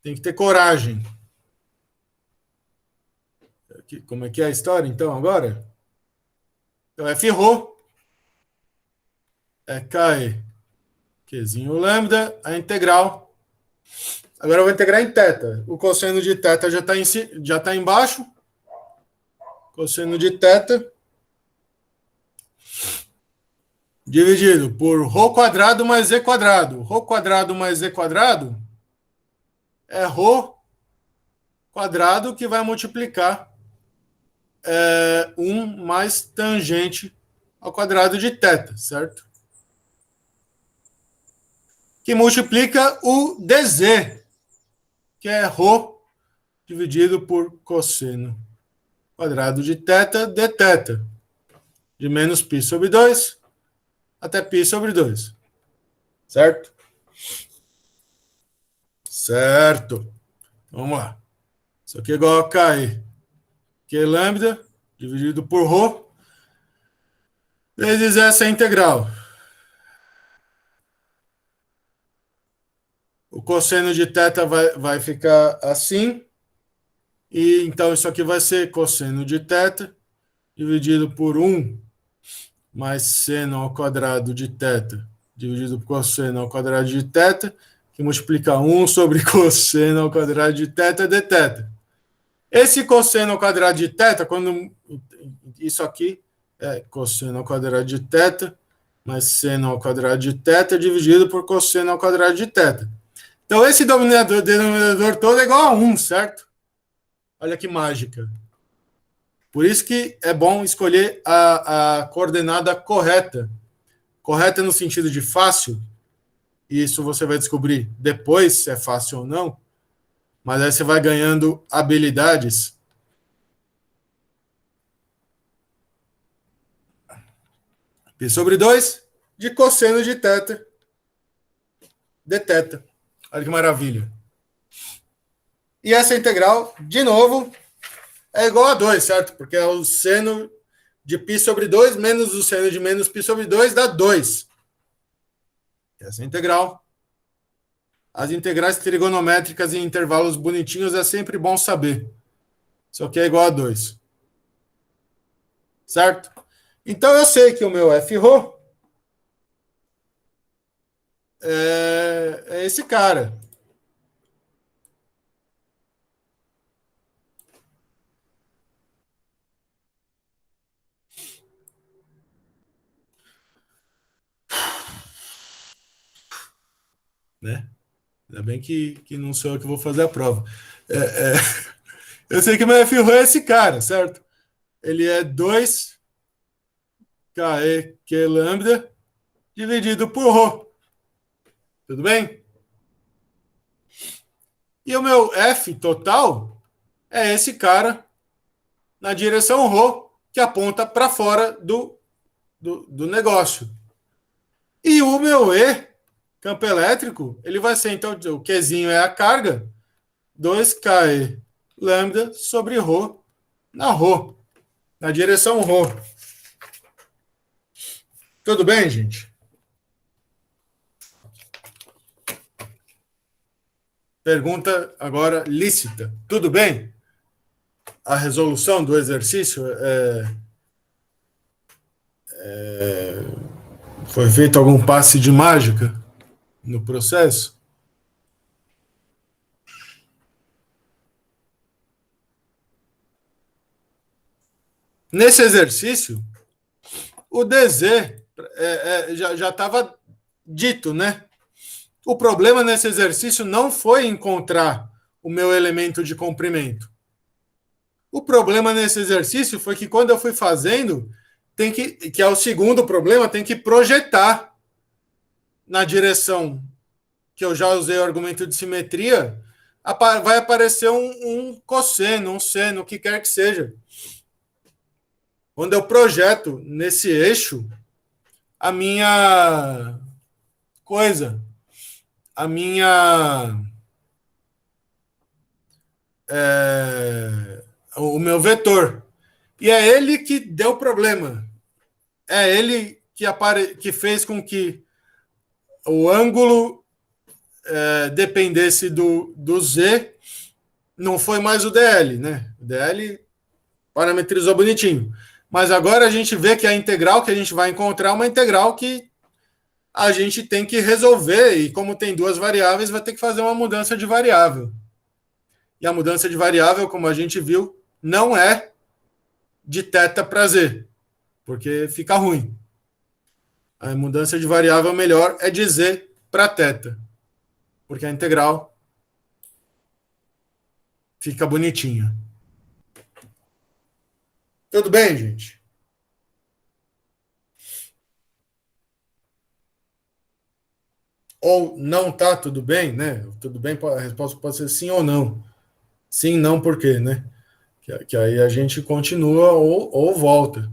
tem que ter coragem. Como é que é a história, então, agora? Então, f-rho é KE, Qzinho lambda, a integral. Agora eu vou integrar em θ. O cosseno de θ já está embaixo. Cosseno de θ dividido por ρ quadrado mais z quadrado. Ρ quadrado mais z quadrado é ρ quadrado que vai multiplicar 1 mais tangente ao quadrado de θ, certo? Que multiplica o dz, que é ρ dividido por cosseno quadrado de θ dθ, de menos π sobre 2 até π sobre 2. Certo? Certo. Vamos lá. Isso aqui é igual a KE, que é lambda, dividido por ρ, vezes essa integral. O cosseno de θ vai ficar assim. E então isso aqui vai ser cosseno de θ dividido por 1 mais seno ao quadrado de θ dividido por cosseno ao quadrado de θ, que multiplica 1 sobre cosseno ao quadrado de θ dθ. Esse cosseno ao quadrado de θ, quando isso aqui é cosseno ao quadrado de θ mais seno ao quadrado de θ dividido por cosseno ao quadrado de θ. Então esse denominador todo é igual a 1, certo? Olha que mágica. Por isso que é bom escolher a coordenada correta. Correta no sentido de fácil, e isso você vai descobrir depois se é fácil ou não, mas aí você vai ganhando habilidades. Π sobre 2 de cosseno de θ dθ. Olha que maravilha. E essa integral, de novo, é igual a 2, certo? Porque é o seno de π sobre 2 menos o seno de menos π sobre 2 dá 2. Essa integral. As integrais trigonométricas em intervalos bonitinhos é sempre bom saber. Isso aqui é igual a 2. Certo? Então eu sei que o meu f-rho é esse cara. Né? Ainda bem que não sou eu que vou fazer a prova. Eu sei que o meu f-rho é esse cara, certo? Ele é 2 KE Q lambda dividido por ρ. Tudo bem? E o meu F total é esse cara na direção ρ, que aponta para fora do negócio. E o meu E, campo elétrico, ele vai ser, então, o Qzinho é a carga, 2KE lambda sobre ρ, na direção ρ. Tudo bem, gente? Pergunta agora lícita. Tudo bem? A resolução do exercício foi feito algum passe de mágica no processo? Nesse exercício, o DZ já estava dito, né? O problema nesse exercício não foi encontrar o meu elemento de comprimento. O problema nesse exercício foi que quando eu fui fazendo, que é o segundo problema, tem que projetar na direção que eu já usei o argumento de simetria, vai aparecer um cosseno, um seno, o que quer que seja. Quando eu projeto nesse eixo, a minha coisa, a minha o meu vetor. E é ele que deu problema. É ele que fez com que o ângulo dependesse do Z, não foi mais o DL, né? O DL parametrizou bonitinho. Mas agora a gente vê que a integral que a gente vai encontrar é uma integral que a gente tem que resolver, e como tem duas variáveis, vai ter que fazer uma mudança de variável. E a mudança de variável, como a gente viu, não é de θ para Z, porque fica ruim. A mudança de variável melhor é de Z para θ, porque a integral fica bonitinha. Tudo bem, gente? Ou não tá tudo bem, né? Tudo bem, a resposta pode ser sim ou não. Sim, não, por quê, né? Que aí a gente continua ou volta.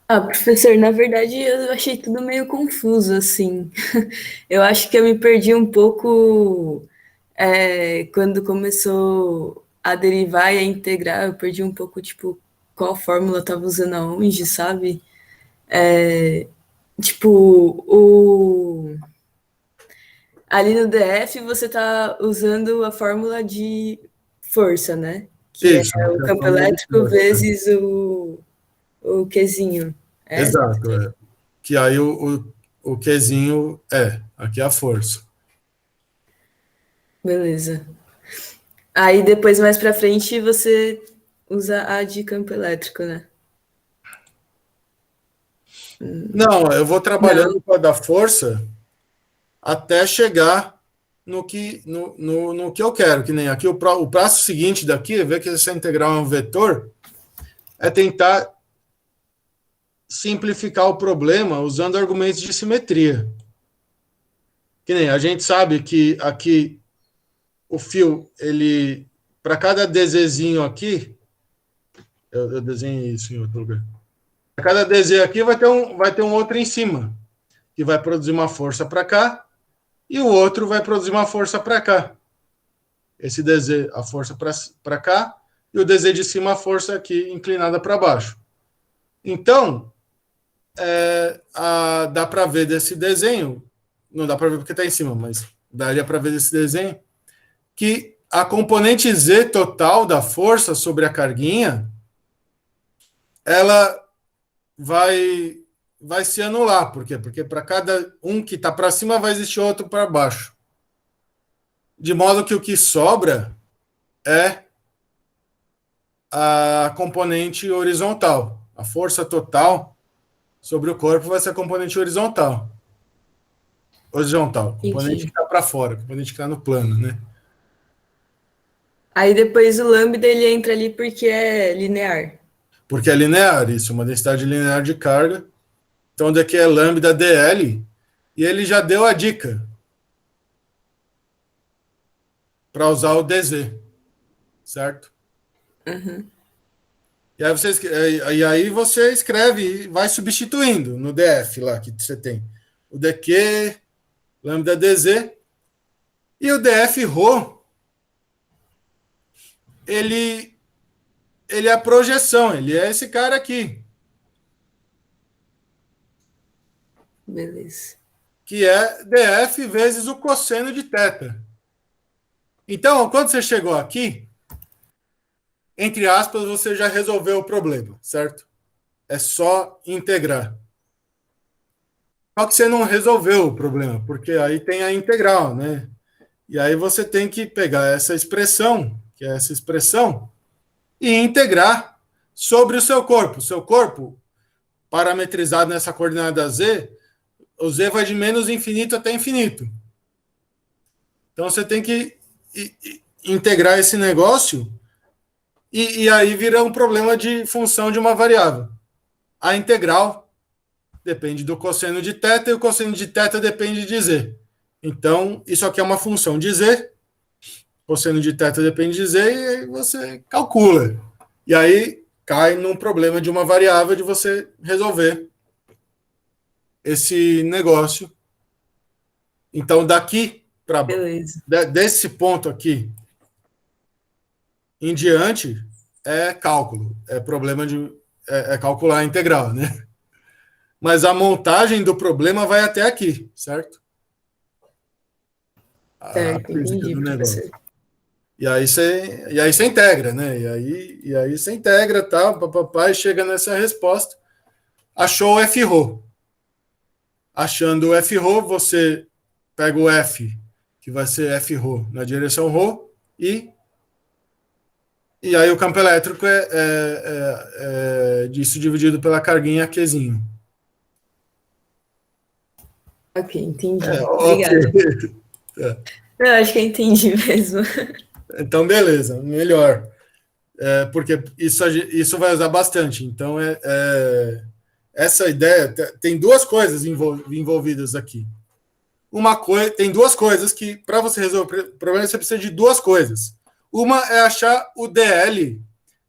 Ah, professor, na verdade eu achei tudo meio confuso, assim. Eu acho que eu me perdi um pouco quando começou a derivar e a integrar, eu perdi um pouco, tipo, qual fórmula eu estava usando aonde, sabe? Tipo, ali no DF você está usando a fórmula de força, né? Que Isso, é o campo elétrico vezes o Qzinho. Exato, que aí o Qzinho aqui é a força. Beleza. Aí depois, mais pra frente, você usa a de campo elétrico, né? Não, eu vou trabalhando com a da força até chegar no que eu quero, que nem aqui o passo seguinte daqui, ver que essa integral é um vetor, é tentar simplificar o problema usando argumentos de simetria. Que nem a gente sabe que aqui o fio, ele, para cada DZzinho aqui, eu desenhei isso em outro lugar. Para cada DZ aqui vai ter um outro em cima, que vai produzir uma força para cá, e o outro vai produzir uma força para cá. Esse DZ, a força para cá, e o DZ de cima, a força aqui inclinada para baixo. Então, dá para ver desse desenho, não dá para ver porque está em cima, mas daria para ver desse desenho, que a componente Z total da força sobre a carguinha, ela vai se anular. Por quê? Porque para cada um que está para cima vai existir outro para baixo. De modo que o que sobra é a componente horizontal. A força total sobre o corpo vai ser a componente horizontal. Horizontal. Componente que está para fora, componente que está no plano, né? Aí depois o lambda ele entra ali porque é linear. Porque é linear, isso, uma densidade linear de carga. Então, daqui é lambda dl, e ele já deu a dica para usar o dz, certo? Uhum. E aí você escreve e vai substituindo no df lá que você tem. O dq, lambda dz, e o df rho, ele é a projeção, ele é esse cara aqui. Beleza. Que é df vezes o cosseno de θ. Então, quando você chegou aqui, entre aspas, você já resolveu o problema, certo? É só integrar. Só que você não resolveu o problema, porque aí tem a integral, né? E aí você tem que pegar essa expressão que é essa expressão, e integrar sobre o seu corpo. O seu corpo, parametrizado nessa coordenada z, o z vai de menos infinito até infinito. Então você tem que integrar esse negócio e aí vira um problema de função de uma variável. A integral depende do cosseno de θ e o cosseno de θ depende de z. Então, isso aqui é uma função de z, cosseno de θ depende de z, e aí você calcula. E aí cai num problema de uma variável de você resolver esse negócio. Então, daqui para desse ponto aqui em diante é cálculo, é problema de calcular a integral, né? Mas a montagem do problema vai até aqui, certo? Certo, entendi, professor. E aí você integra, né? E aí você integra, tal, papai chega nessa resposta. Achou o f-ρ. Achando o f-ρ, você pega o f, que vai ser f-ρ na direção ρ, e aí o campo elétrico é disso dividido pela carguinha Qzinho. Ok, entendi. Obrigada. Eu acho que eu entendi mesmo. Então, beleza, melhor. Porque isso vai usar bastante. Então, essa ideia tem duas coisas envolvidas aqui. Tem duas coisas que, para você resolver o problema, você precisa de duas coisas. Uma é achar o DL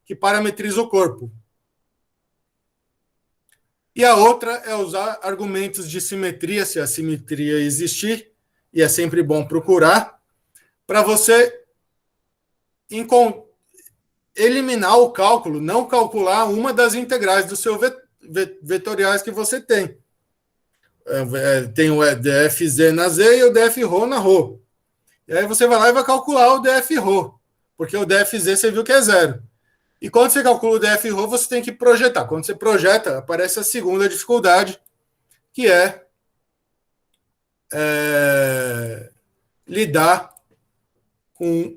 que parametriza o corpo. E a outra é usar argumentos de simetria, se a simetria existir, e é sempre bom procurar, para você eliminar o cálculo, não calcular uma das integrais dos seus vetoriais que você tem. Tem o dfz na z e o dfρ na ρ. E aí você vai lá e vai calcular o dfρ, porque o dfz você viu que é zero. E quando você calcula o dfρ, você tem que projetar. Quando você projeta, aparece a segunda dificuldade, que é lidar com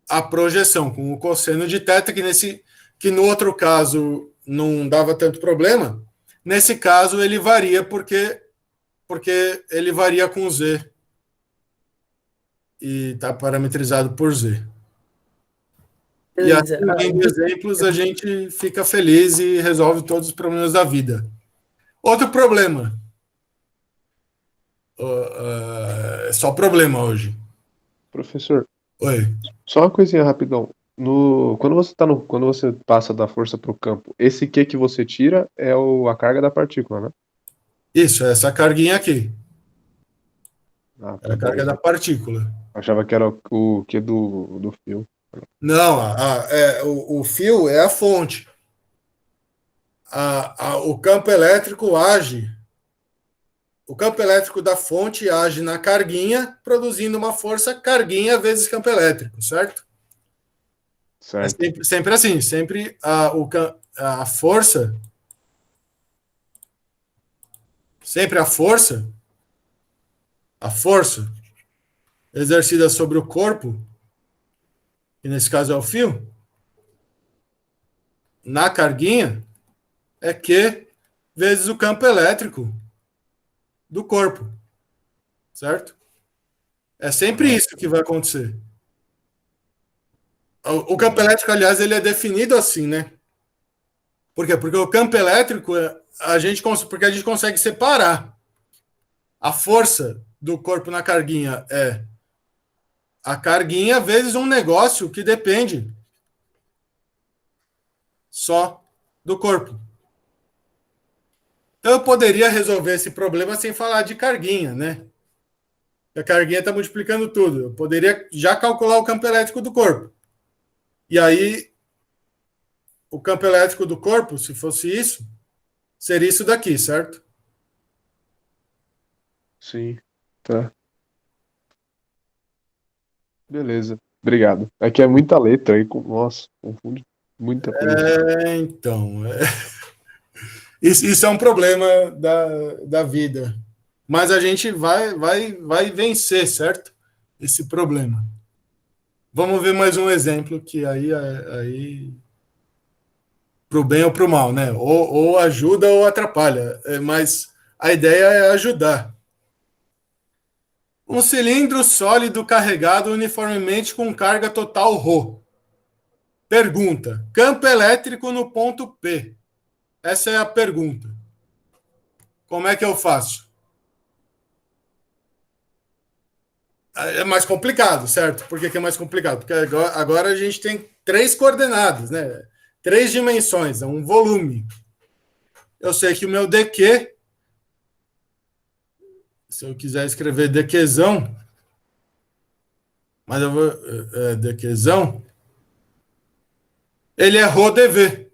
a projeção, com o cosseno de θ, que no outro caso não dava tanto problema. Nesse caso, ele varia porque ele varia com z e está parametrizado por z. Beleza. E aí, em exemplos, a gente fica feliz e resolve todos os problemas da vida. Outro problema. É só problema hoje. Professor, Oi. só uma coisinha rapidão. Quando você passa da força para o campo, esse Q que você tira é a carga da partícula, né? Isso, essa carguinha aqui. É a Bom. carga da partícula. Achava que era o Q do fio. Não, o fio é a fonte. O campo elétrico age. O campo elétrico da fonte age na carguinha, produzindo uma força carguinha vezes campo elétrico, certo? Certo. É sempre assim, sempre a força. Sempre a força exercida sobre o corpo, que nesse caso é o fio, na carguinha, é Q vezes o campo elétrico do corpo. Certo? É sempre isso que vai acontecer. O campo elétrico, aliás, ele é definido assim, né? Por quê? Porque o campo elétrico, porque a gente consegue separar. A força do corpo na carguinha é a carguinha vezes um negócio que depende só do corpo. Então eu poderia resolver esse problema sem falar de carguinha, né? A carguinha está multiplicando tudo. Eu poderia já calcular o campo elétrico do corpo. E aí, o campo elétrico do corpo, se fosse isso, seria isso daqui, certo? Sim, tá. Beleza, obrigado. Aqui é muita letra aí, nossa, confunde muita coisa. Então, isso é um problema da vida. Mas a gente vai vencer, certo? Esse problema. Vamos ver mais um exemplo que aí para o bem ou para o mal, né? Ou ajuda ou atrapalha, mas a ideia é ajudar. Um cilindro sólido carregado uniformemente com carga total ρ. Pergunta: campo elétrico no ponto P. Essa é a pergunta. Como é que eu faço? É mais complicado, certo? Por que é mais complicado? Porque agora a gente tem 3 coordenadas, né? 3 dimensões, é um volume. Eu sei que o meu dq, se eu quiser escrever dqzão, mas eu vou dqzão, ele é ρdv,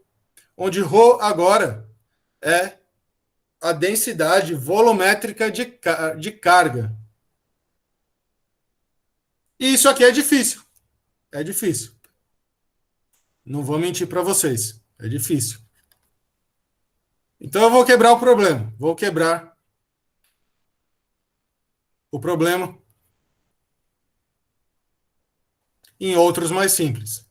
onde ρ agora é a densidade volumétrica de carga. E isso aqui é difícil. É difícil. Não vou mentir para vocês. É difícil. Então eu vou quebrar o problema. Vou quebrar o problema em outros mais simples.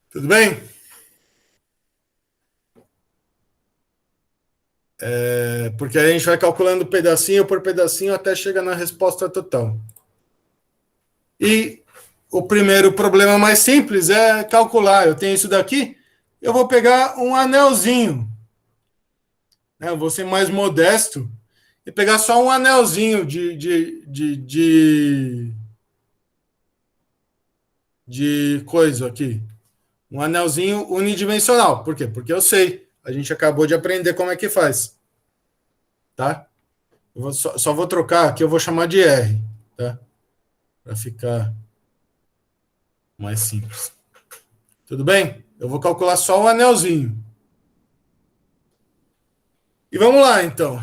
Tudo bem? Porque aí a gente vai calculando pedacinho por pedacinho até chegar na resposta total. E o primeiro problema mais simples é calcular. Eu tenho isso daqui, eu vou pegar um anelzinho. Eu vou ser mais modesto e pegar só um anelzinho de coisa aqui. Um anelzinho unidimensional. Por quê? Porque eu sei. A gente acabou de aprender como é que faz. Tá? Só vou trocar aqui, eu vou chamar de R. Tá? Para ficar mais simples. Tudo bem? Eu vou calcular só o anelzinho. E vamos lá, então.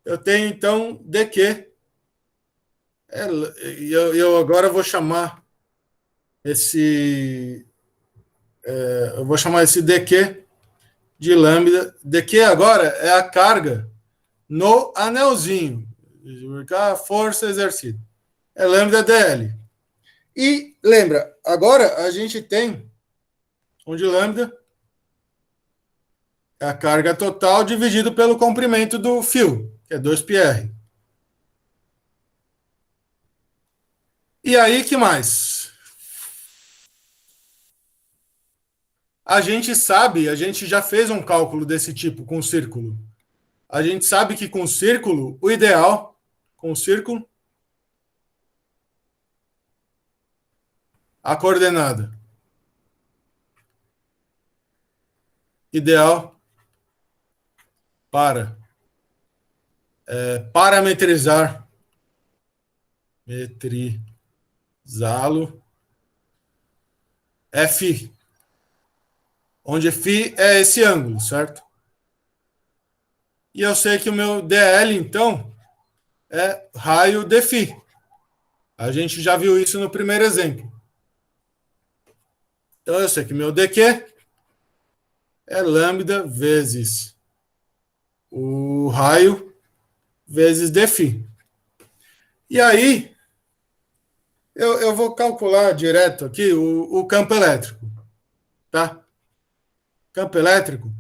Eu tenho, então, dq. Eu agora vou chamar esse... eu vou chamar esse dq de lambda. Dq agora é a carga no anelzinho. A força exercida. É lambda dl. E lembra, agora a gente tem onde lambda é a carga total dividido pelo comprimento do fio, que é 2πr. E aí, que mais? A gente sabe, a gente já fez um cálculo desse tipo com círculo. A gente sabe que com círculo, o ideal, com círculo, a coordenada ideal para parametrizá-lo, é φ, onde φ é esse ângulo, certo? E eu sei que o meu dl, então, é raio de φ. A gente já viu isso no primeiro exemplo. Então eu sei que meu dq é lambda vezes o raio vezes dφ. E aí, eu vou calcular direto aqui o campo elétrico. Tá? Campo elétrico,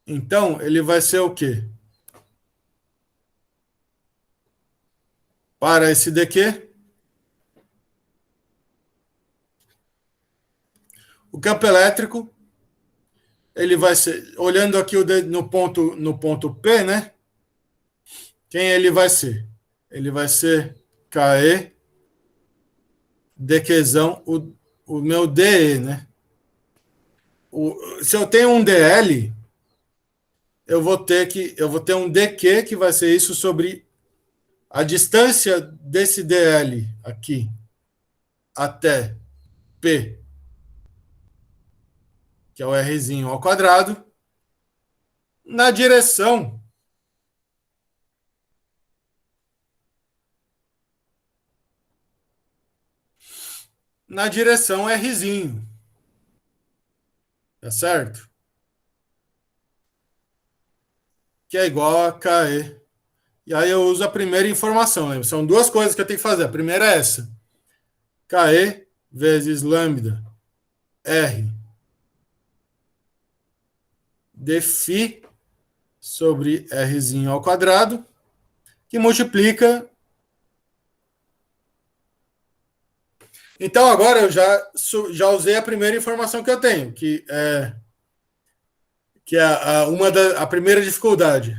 então, ele vai ser o quê? Para esse dq, o campo elétrico, ele vai ser, olhando aqui no ponto P, né? Quem ele vai ser? Ele vai ser KE, dqzão, o meu DE, né? Se eu tenho um DL, eu vou ter um dq que vai ser isso sobre a distância desse DL aqui até P, que é o Rzinho ao quadrado, na direção Rzinho. Tá certo? que é igual a KE. E aí eu uso a primeira informação, lembra? São duas coisas que eu tenho que fazer. A primeira é essa. KE vezes lambda R de φ sobre Rzinho ao quadrado, que multiplica. Então, agora eu já usei a primeira informação que eu tenho, que é a primeira dificuldade.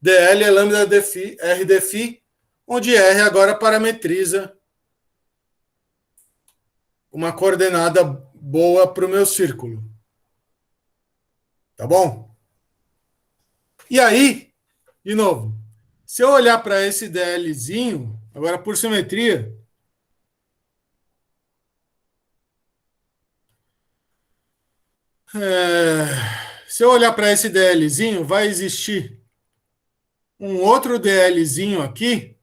DL é lambda de φ, R de φ, onde R agora parametriza uma coordenada boa para o meu círculo. Tá bom? E aí, de novo, se eu olhar para esse DLzinho, agora por simetria, se eu olhar para esse DLzinho, vai existir um outro DLzinho aqui,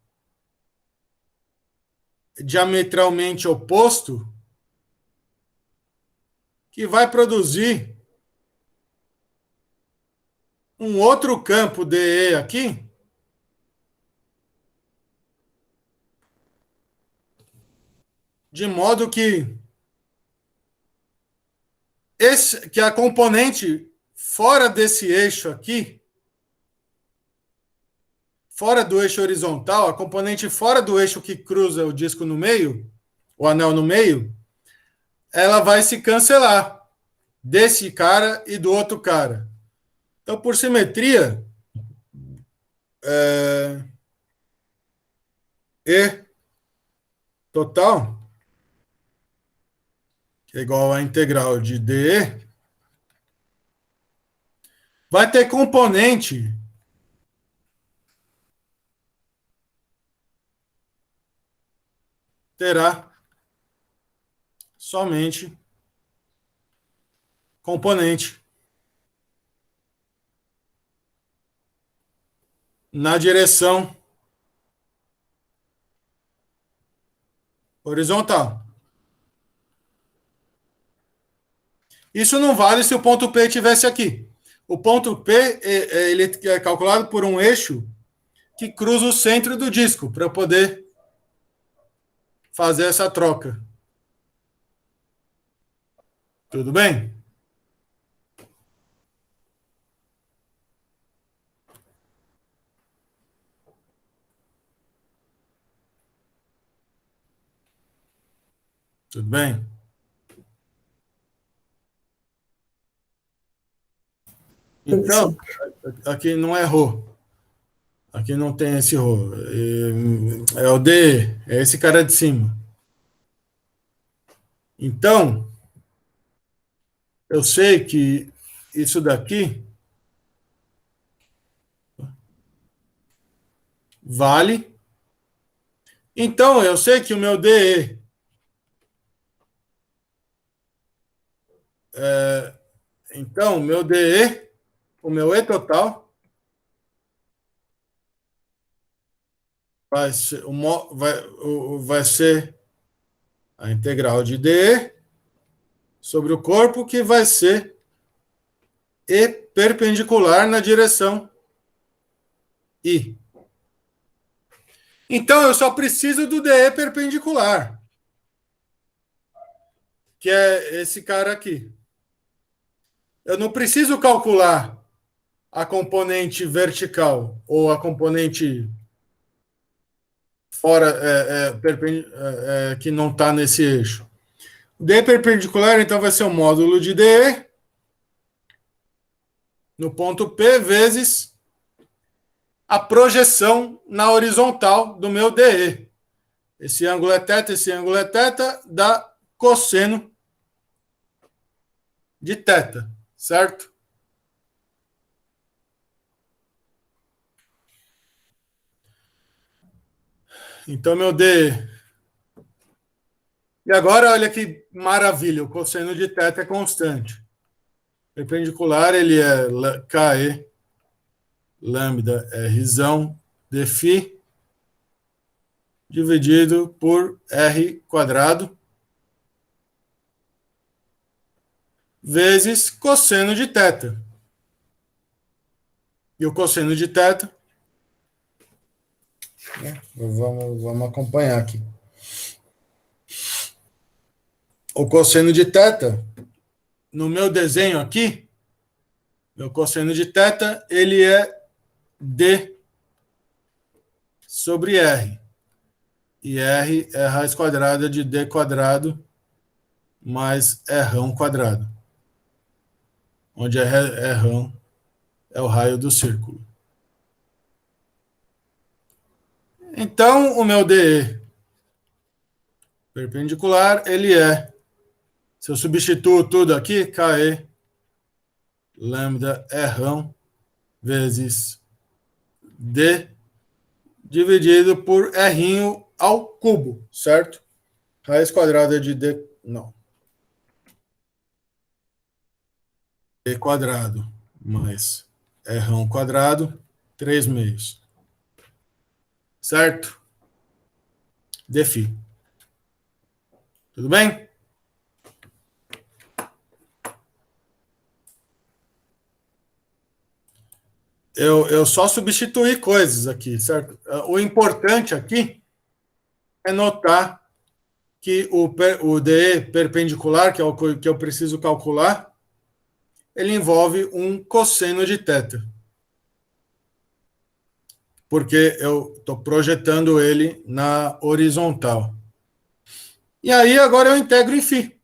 diametralmente oposto, que vai produzir um outro campo DE aqui, de modo que que a componente fora desse eixo aqui, fora do eixo horizontal, a componente fora do eixo que cruza o disco no meio, o anel no meio, ela vai se cancelar desse cara e do outro cara. Então, por simetria, E total, que é igual a integral de DE, vai ter componente terá somente componente na direção horizontal. Isso não vale se o ponto P estivesse aqui. O ponto P ele é calculado por um eixo que cruza o centro do disco, para eu poder fazer essa troca. Tudo bem? Tudo bem? Então, aqui não é Rho. Aqui não tem esse Rho. É o D, é esse cara de cima. Então, eu sei que isso daqui vale. Então, eu sei que o meu DE então, o meu DE, o meu E total vai ser a integral de DE sobre o corpo, que vai ser E perpendicular na direção I. Então, eu só preciso do DE perpendicular, que é esse cara aqui. Eu não preciso calcular a componente vertical ou a componente fora que não está nesse eixo. O DE perpendicular, então, vai ser o módulo de DE no ponto P vezes a projeção na horizontal do meu DE. Esse ângulo é θ, dá cosseno de θ, certo? Então, meu DE. E agora, olha que maravilha, o cosseno de θ é constante. Perpendicular, ele é KE lambda Rzão de φ dividido por R quadrado vezes cosseno de θ. E o cosseno de θ, né? Vamos acompanhar aqui. O cosseno de θ, no meu desenho aqui, meu cosseno de θ, ele é D sobre R. E R é a raiz quadrada de D quadrado mais Rão quadrado. Onde Rão é o raio do círculo. Então, o meu DE perpendicular, ele é, se eu substituo tudo aqui, KE lambda Rão vezes D dividido por R ao cubo, certo? Raiz quadrada de D, não. D quadrado mais Rão quadrado, 3/2. Certo? Defi. Tudo bem? Eu só substituí coisas aqui, certo? O importante aqui é notar que o DE perpendicular, que é o que eu preciso calcular, ele envolve um cosseno de θ. Porque eu estou projetando ele na horizontal. E aí, agora eu integro em φ.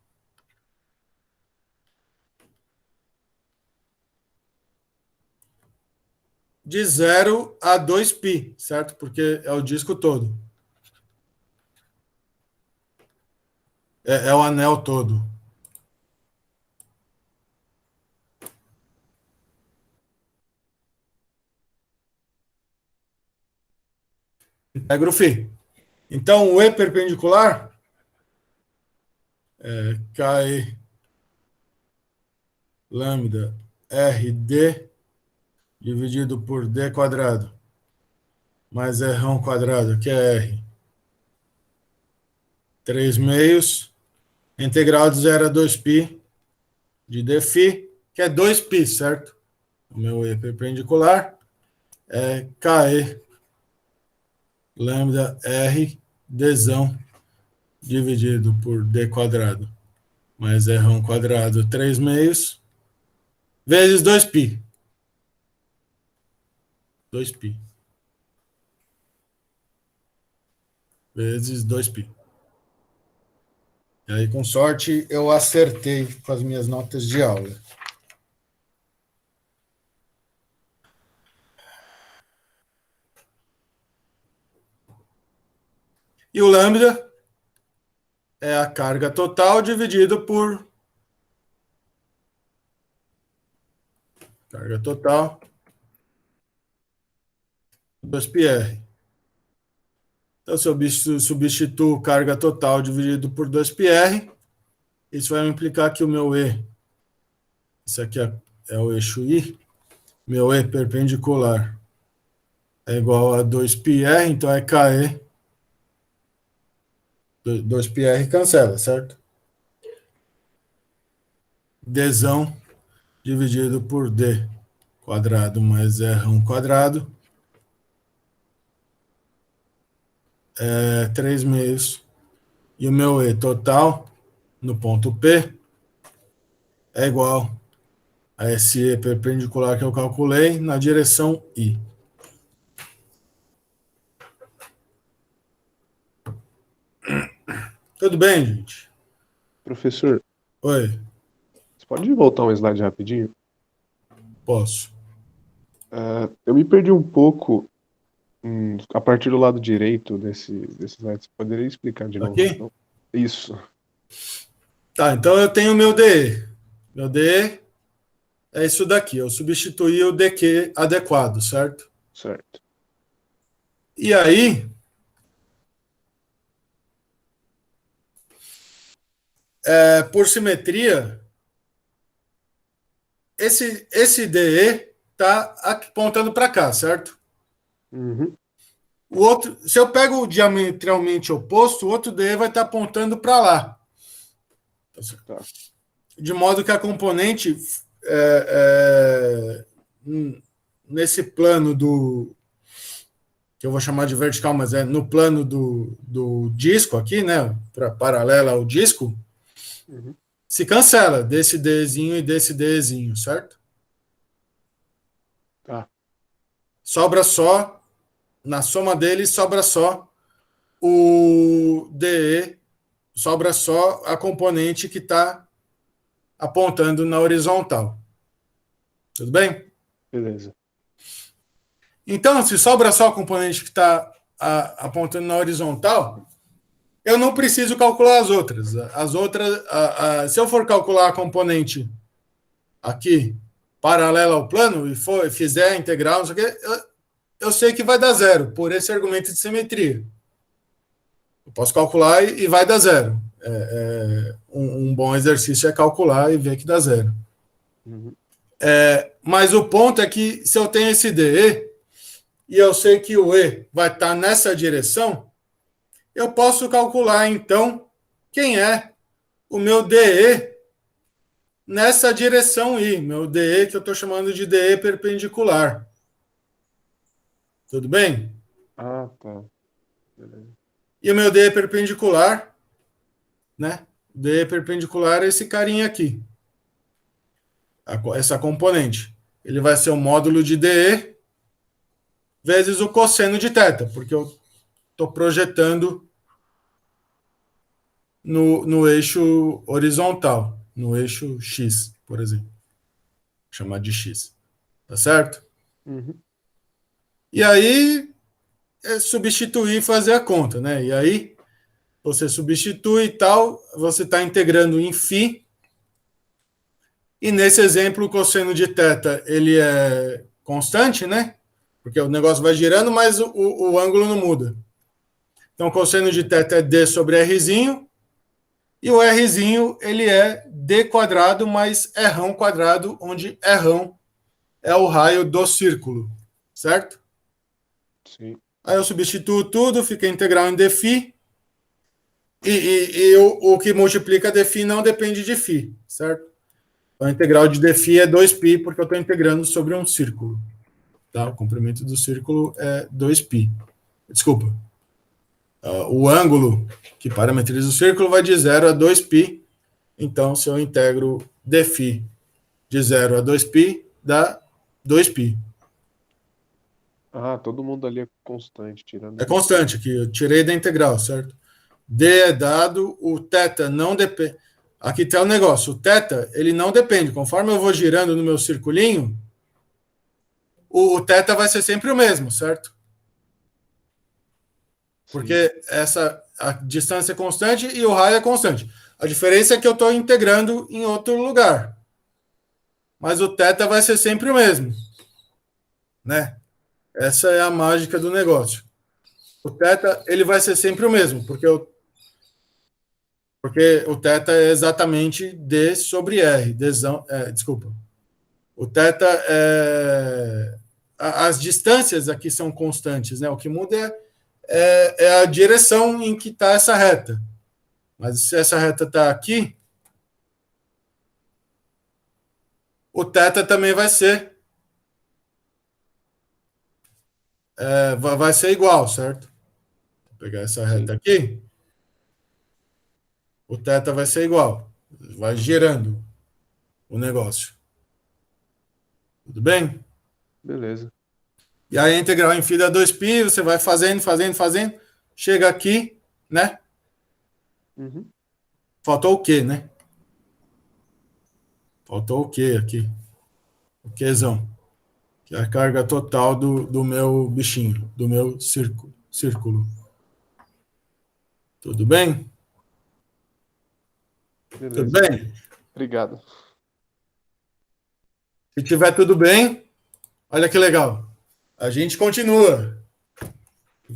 De 0 a 2π, certo? Porque é o disco todo. É o anel todo. Integro φ. Então, o E perpendicular é KE lambda RD dividido por D quadrado mais Rão quadrado, que é R. 3/2, integral de 0 a 2π de dφ, que é 2π, certo? O meu E perpendicular é KE lambda R dzão dividido por D quadrado mais Rão quadrado 3/2 vezes 2π. 2π. Vezes 2π. E aí, com sorte, eu acertei com as minhas notas de aula. E o lambda é a carga total dividido por carga total 2πr. Então, se eu substituo carga total dividido por 2πr, isso vai implicar que o meu E, isso aqui é o eixo I, meu E perpendicular é igual a 2πr, então é KE. 2πr cancela, certo? Dzão dividido por D quadrado mais R1 quadrado é 3/2. E o meu E total no ponto P é igual a esse E perpendicular que eu calculei na direção I. Tudo bem, gente? Professor, Oi, você pode voltar um slide rapidinho? posso. Eu me perdi um pouco a partir do lado direito desse slide. Você poderia explicar de novo? Aqui? Então? Isso. Tá, então eu tenho o meu DE. Meu DE é isso daqui. Eu substituí o DQ adequado, certo? Certo. E aí, por simetria, esse DE está apontando para cá, certo? Uhum. O outro, se eu pego o diametralmente oposto, o outro DE vai estar apontando para lá. Tá. De modo que a componente nesse plano que eu vou chamar de vertical, mas é no plano do disco aqui, né? Paralela ao disco, Uhum. se cancela desse Dzinho e desse Dzinho, certo? Tá. Sobra só, na soma deles, sobra só o DE, sobra só a componente que está apontando na horizontal. Tudo bem? Beleza. Então, se sobra só a componente que está apontando na horizontal, eu não preciso calcular as outras. As outras, se eu for calcular a componente aqui, paralela ao plano, e fizer a integral, não sei o quê, eu sei que vai dar zero, por esse argumento de simetria. Eu posso calcular e vai dar zero. Um bom exercício é calcular e ver que dá zero. Uhum. Mas o ponto é que se eu tenho esse DE, e eu sei que o E vai estar nessa direção, eu posso calcular, então, quem é o meu DE nessa direção I, meu DE que eu estou chamando de DE perpendicular. Tudo bem? Ah, tá. Beleza. E o meu DE perpendicular, né? O DE perpendicular é esse carinha aqui. Essa componente. Ele vai ser o módulo de DE vezes o cosseno de θ, porque eu estou projetando no eixo horizontal, no eixo X, por exemplo. Chamar de X. Tá certo? Uhum. E aí, substituir e fazer a conta, né? E aí, você substitui e tal, você está integrando em φ. E nesse exemplo, o cosseno de θ, ele é constante, né? Porque o negócio vai girando, mas o ângulo não muda. Então, o cosseno de θ é d sobre rzinho, e o rzinho, ele é d quadrado mais rão quadrado, onde rão é o raio do círculo, certo? Sim. Aí eu substituo tudo, fica integral em dφ, e o que multiplica dφ não depende de φ, certo? Então, a integral de dφ é 2π, porque eu estou integrando sobre um círculo. Tá? O comprimento do círculo é 2π. Desculpa. O ângulo que parametriza o círculo vai de 0 a 2π. Então, se eu integro dφ de 0 a 2π, dá 2π. Ah, todo mundo ali é constante, tirando. É constante aqui, eu tirei da integral, certo? D é dado, o θ não depende. Aqui tem o negócio, o θ, ele não depende. Conforme eu vou girando no meu circulinho, o θ vai ser sempre o mesmo, certo? Porque a distância é constante e o raio é constante. A diferença é que eu estou integrando em outro lugar. Mas o θ vai ser sempre o mesmo. Né? Essa é a mágica do negócio. O θ, ele vai ser sempre o mesmo, porque o θ é exatamente D sobre R. Desculpa. O θ é... As distâncias aqui são constantes, né? O que muda é a direção em que está essa reta. Mas se essa reta está aqui, o θ também vai ser vai ser igual, certo? Vou pegar essa reta aqui, o θ vai ser igual. Vai girando o negócio. Tudo bem? Beleza. E aí a integral em φ dá 2π, você vai fazendo, chega aqui, né? Uhum. Faltou o quê, né? Faltou o quê aqui? O quêzão. Que é a carga total do meu bichinho, do meu círculo. Tudo bem? Beleza. Tudo bem? Obrigado. Se tiver tudo bem, olha que legal. A gente continua.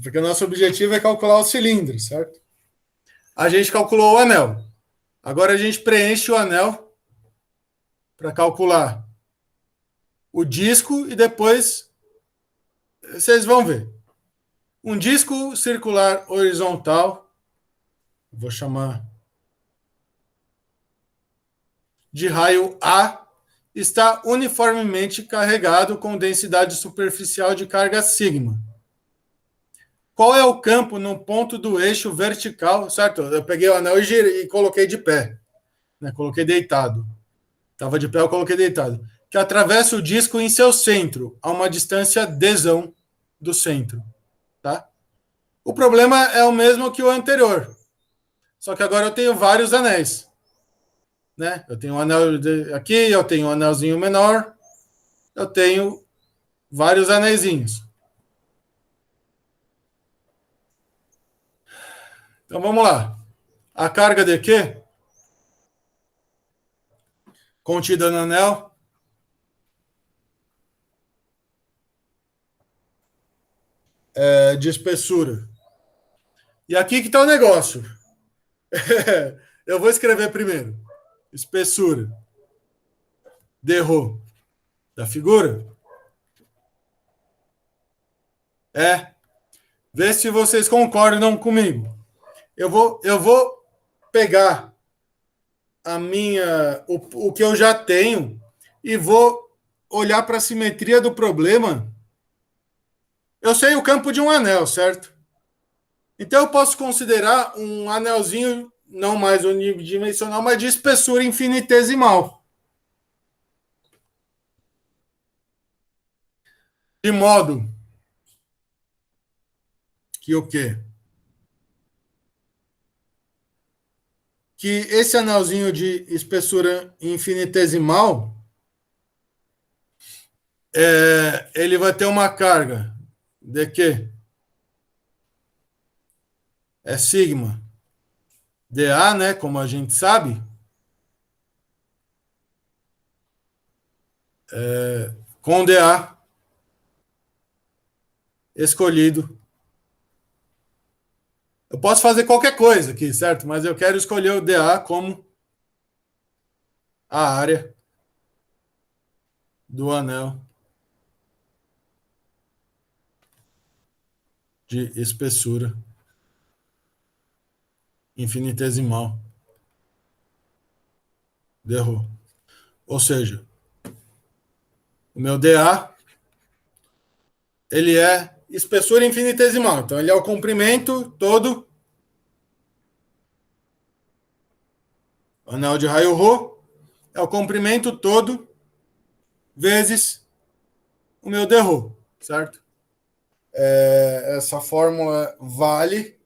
Porque o nosso objetivo é calcular o cilindro, certo? A gente calculou o anel. Agora a gente preenche o anel para calcular o disco e depois vocês vão ver. Um disco circular horizontal, vou chamar de raio A, está uniformemente carregado com densidade superficial de carga sigma. Qual é o campo no ponto do eixo vertical, certo? Eu peguei o anel e coloquei de pé, né? Coloquei deitado. Estava de pé, eu coloquei deitado. Que atravessa o disco em seu centro, a uma distância dzão do centro, tá? O problema é o mesmo que o anterior, só que agora eu tenho vários anéis, né? Eu tenho um anel aqui, eu tenho um anelzinho menor, eu tenho vários anéisinhos. Então vamos lá. A carga de Q contida no anel de espessura. E aqui que está o negócio. Eu vou escrever primeiro. Espessura de ρ da figura vê se vocês concordam comigo. Eu vou pegar o que eu já tenho e vou olhar para a simetria do problema. Eu sei o campo de um anel, certo? Então eu posso considerar um anelzinho não mais unidimensional, mas de espessura infinitesimal. De modo que o quê? Que esse anelzinho de espessura infinitesimal ele vai ter uma carga de quê? É sigma dA, né? Como a gente sabe. Com dA escolhido. Eu posso fazer qualquer coisa aqui, certo? Mas eu quero escolher o dA como a área do anel de espessura infinitesimal de ρ. Ou seja, o meu dA ele é espessura infinitesimal. Então, ele é o comprimento todo anel de raio ρ é o comprimento todo vezes o meu dρ, certo? Essa fórmula vale,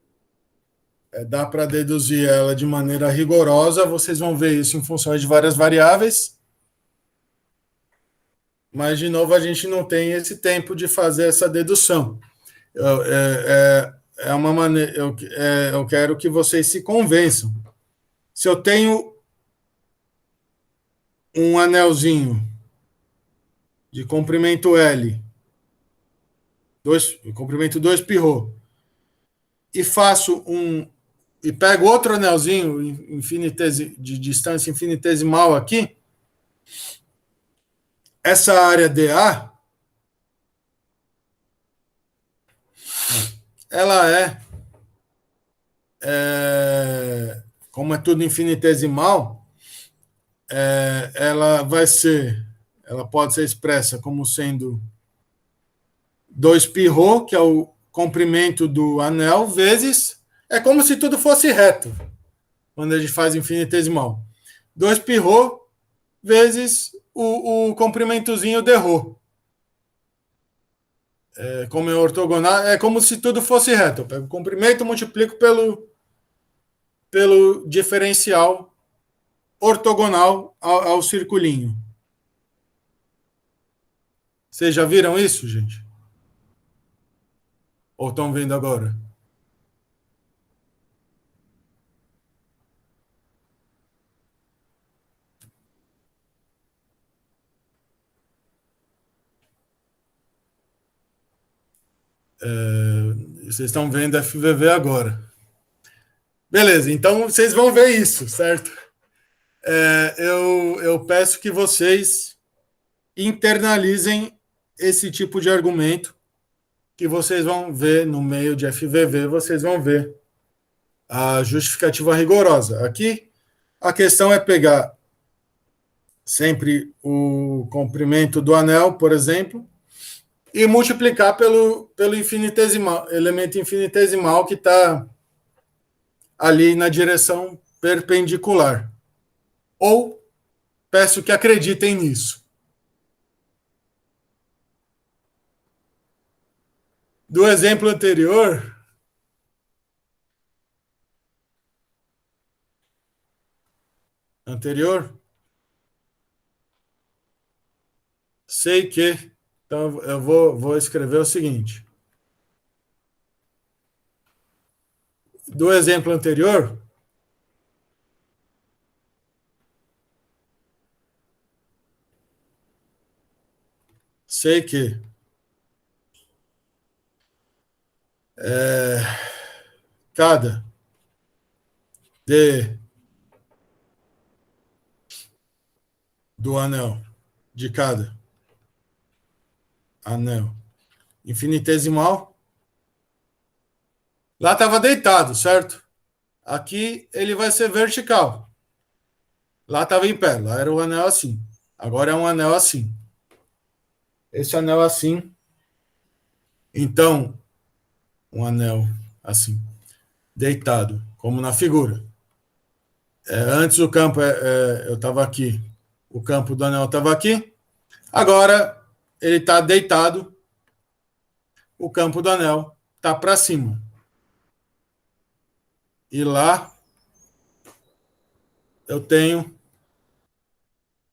dá para deduzir ela de maneira rigorosa, vocês vão ver isso em função de várias variáveis, mas, de novo, a gente não tem esse tempo de fazer essa dedução. Uma maneira, eu quero que vocês se convençam. Se eu tenho um anelzinho de comprimento L, comprimento 2 π, e pego outro anelzinho de distância infinitesimal aqui, essa área dA ela como é tudo infinitesimal, ela pode ser expressa como sendo 2 π, que é o comprimento do anel, vezes, é como se tudo fosse reto, quando a gente faz infinitesimal. 2 π vezes o comprimentozinho de ρ. Como é ortogonal, é como se tudo fosse reto. Eu pego o comprimento e multiplico pelo diferencial ortogonal ao circulinho. Vocês já viram isso, gente? Ou estão vendo agora? Vocês estão vendo FVV agora. Beleza, então vocês vão ver isso, certo? Eu peço que vocês internalizem esse tipo de argumento que vocês vão ver no meio de FVV, vocês vão ver a justificativa rigorosa. Aqui, a questão é pegar sempre o comprimento do anel, por exemplo, e multiplicar pelo infinitesimal, elemento infinitesimal que está ali na direção perpendicular. Ou peço que acreditem nisso. Do exemplo anterior, sei que, então eu vou escrever o seguinte. Do exemplo anterior, sei que cada D do anel, de cada anel infinitesimal, lá estava deitado, certo? Aqui ele vai ser vertical. Lá estava em pé, lá era um anel assim. Agora é um anel assim. Esse anel assim. Então, um anel assim, deitado, como na figura. Antes o campo, eu estava aqui, o campo do anel estava aqui. Agora ele está deitado, o campo do anel está para cima. E lá eu tenho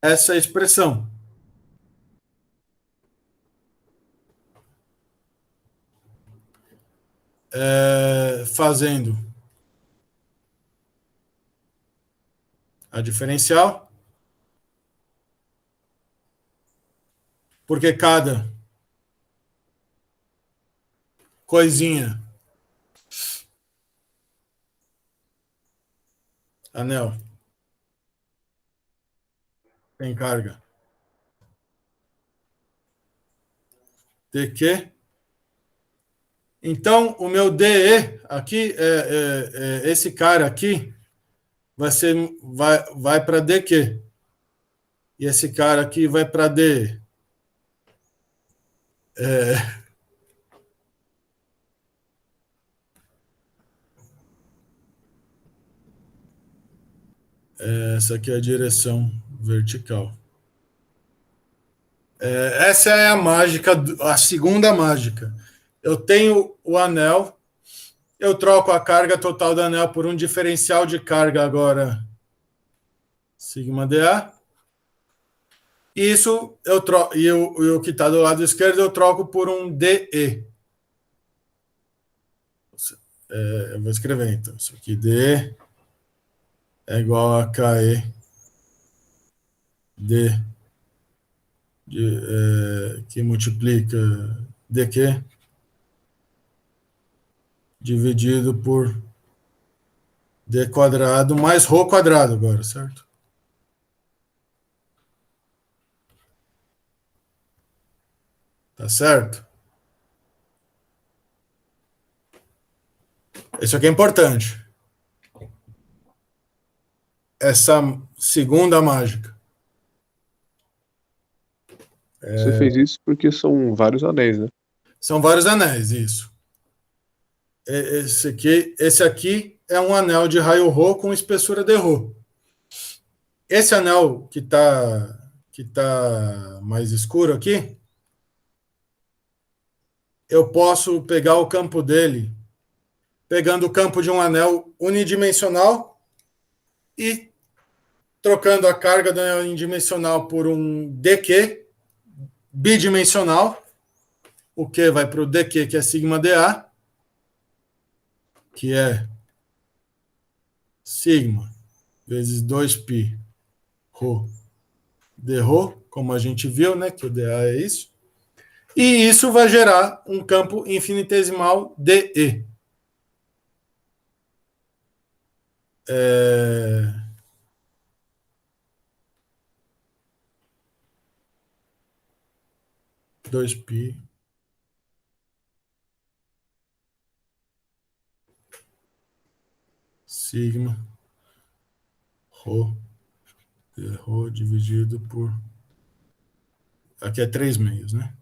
essa expressão. Fazendo a diferencial, porque cada coisinha, anel, tem carga dq. Então, o meu DE aqui, esse cara aqui, vai para dq. E esse cara aqui vai para DE. Essa aqui é a direção vertical. Essa é a mágica, a segunda mágica. Eu tenho o anel, eu troco a carga total do anel por um diferencial de carga agora, sigma dA. Isso eu troco, e o que está do lado esquerdo eu troco por um DE. Eu vou escrever então. Isso aqui DE é igual a KE D que multiplica dq dividido por d quadrado mais ρ quadrado agora, certo? Tá certo? Isso aqui é importante. Essa segunda mágica. Você fez isso porque são vários anéis, né? São vários anéis, isso. Esse aqui é um anel de raio ρ com espessura de ρ. Esse anel que tá mais escuro aqui, eu posso pegar o campo dele, pegando o campo de um anel unidimensional e trocando a carga do anel unidimensional por um dq bidimensional. O Q vai para o dq, que é sigma dA, que é sigma vezes 2π ρ d ρ, como a gente viu, né, que o dA é isso. E isso vai gerar um campo infinitesimal dE. 2π sigma ρ Rho dividido por... Aqui é 3 meios, né?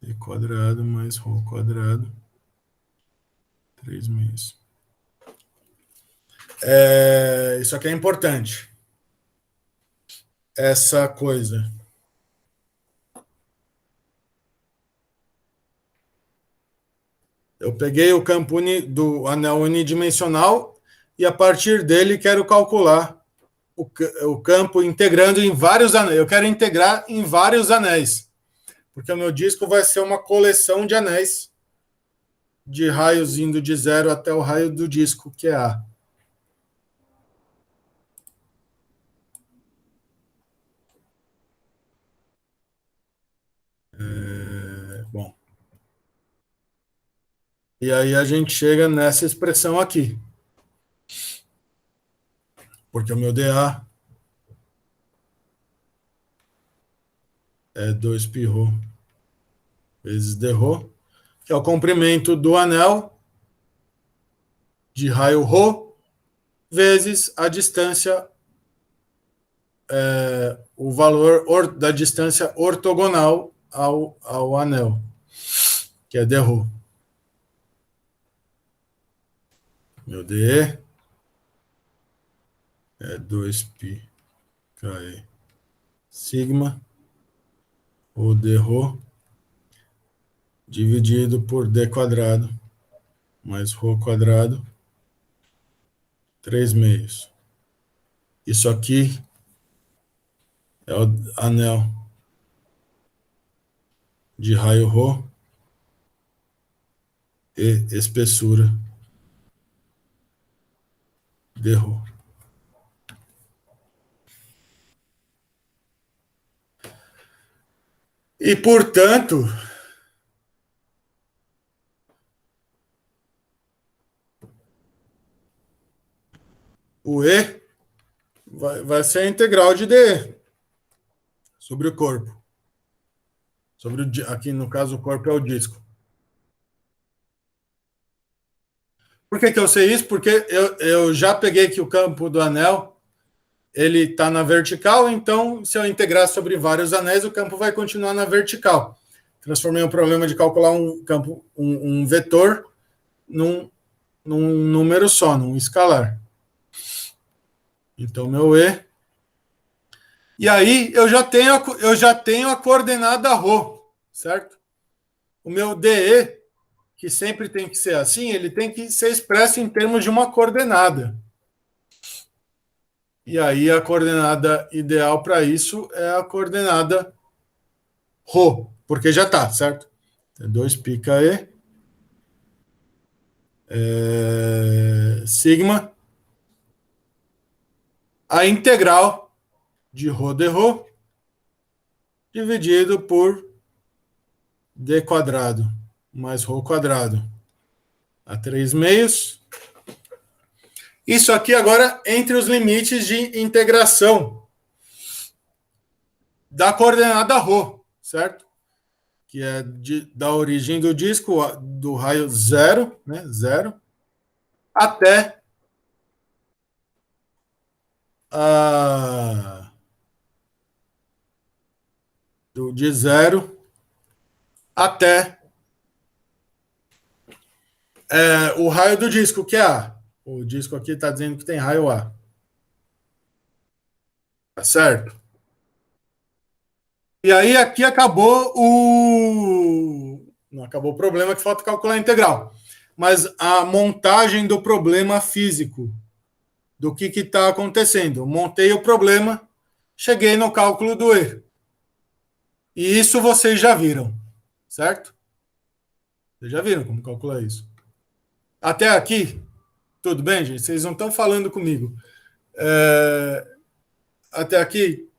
D quadrado mais Rho quadrado. 3 meios. Isso aqui é importante. Essa coisa. Eu peguei o campo do anel unidimensional e a partir dele quero calcular o campo integrando em vários anéis. Eu quero integrar em vários anéis, porque o meu disco vai ser uma coleção de anéis de raios indo de 0 até o raio do disco, que é A. Bom. E aí a gente chega nessa expressão aqui. Porque o meu dA é 2πρ vezes dρ, que é o comprimento do anel de raio ρ vezes a distância, o valor da distância ortogonal ao anel, que é dρ. Meu dE é 2π KE sigma o dρ dividido por d quadrado mais ρ quadrado 3 meios. Isso aqui é o anel de raio ρ e espessura dρ. E, portanto, o E vai ser a integral de dE sobre o corpo. Aqui, no caso, o corpo é o disco. Por que eu sei isso? Porque eu já peguei aqui o campo do anel, ele está na vertical, então, se eu integrar sobre vários anéis, o campo vai continuar na vertical. Transformei o problema de calcular um campo, um vetor, num número só, num escalar. Então, meu E. E aí, eu já tenho a coordenada ρ, certo? O meu DE, que sempre tem que ser assim, ele tem que ser expresso em termos de uma coordenada. E aí, a coordenada ideal para isso é a coordenada ρ, porque já está, certo? É 2π KE sigma a integral de ρ dρ dividido por d quadrado mais ρ quadrado a 3 meios. Isso aqui agora entre os limites de integração da coordenada ρ, certo? Que é da origem do disco, do raio 0, né, 0, até de 0 até o raio do disco, que é A. O disco aqui está dizendo que tem raio A. Tá certo? E aí aqui acabou não acabou o problema, que falta calcular a integral. Mas a montagem do problema físico, do que está acontecendo. Montei o problema, cheguei no cálculo do E. E isso vocês já viram, certo? Vocês já viram como calcular isso. Até aqui, tudo bem, gente? Vocês não estão falando comigo. Até aqui,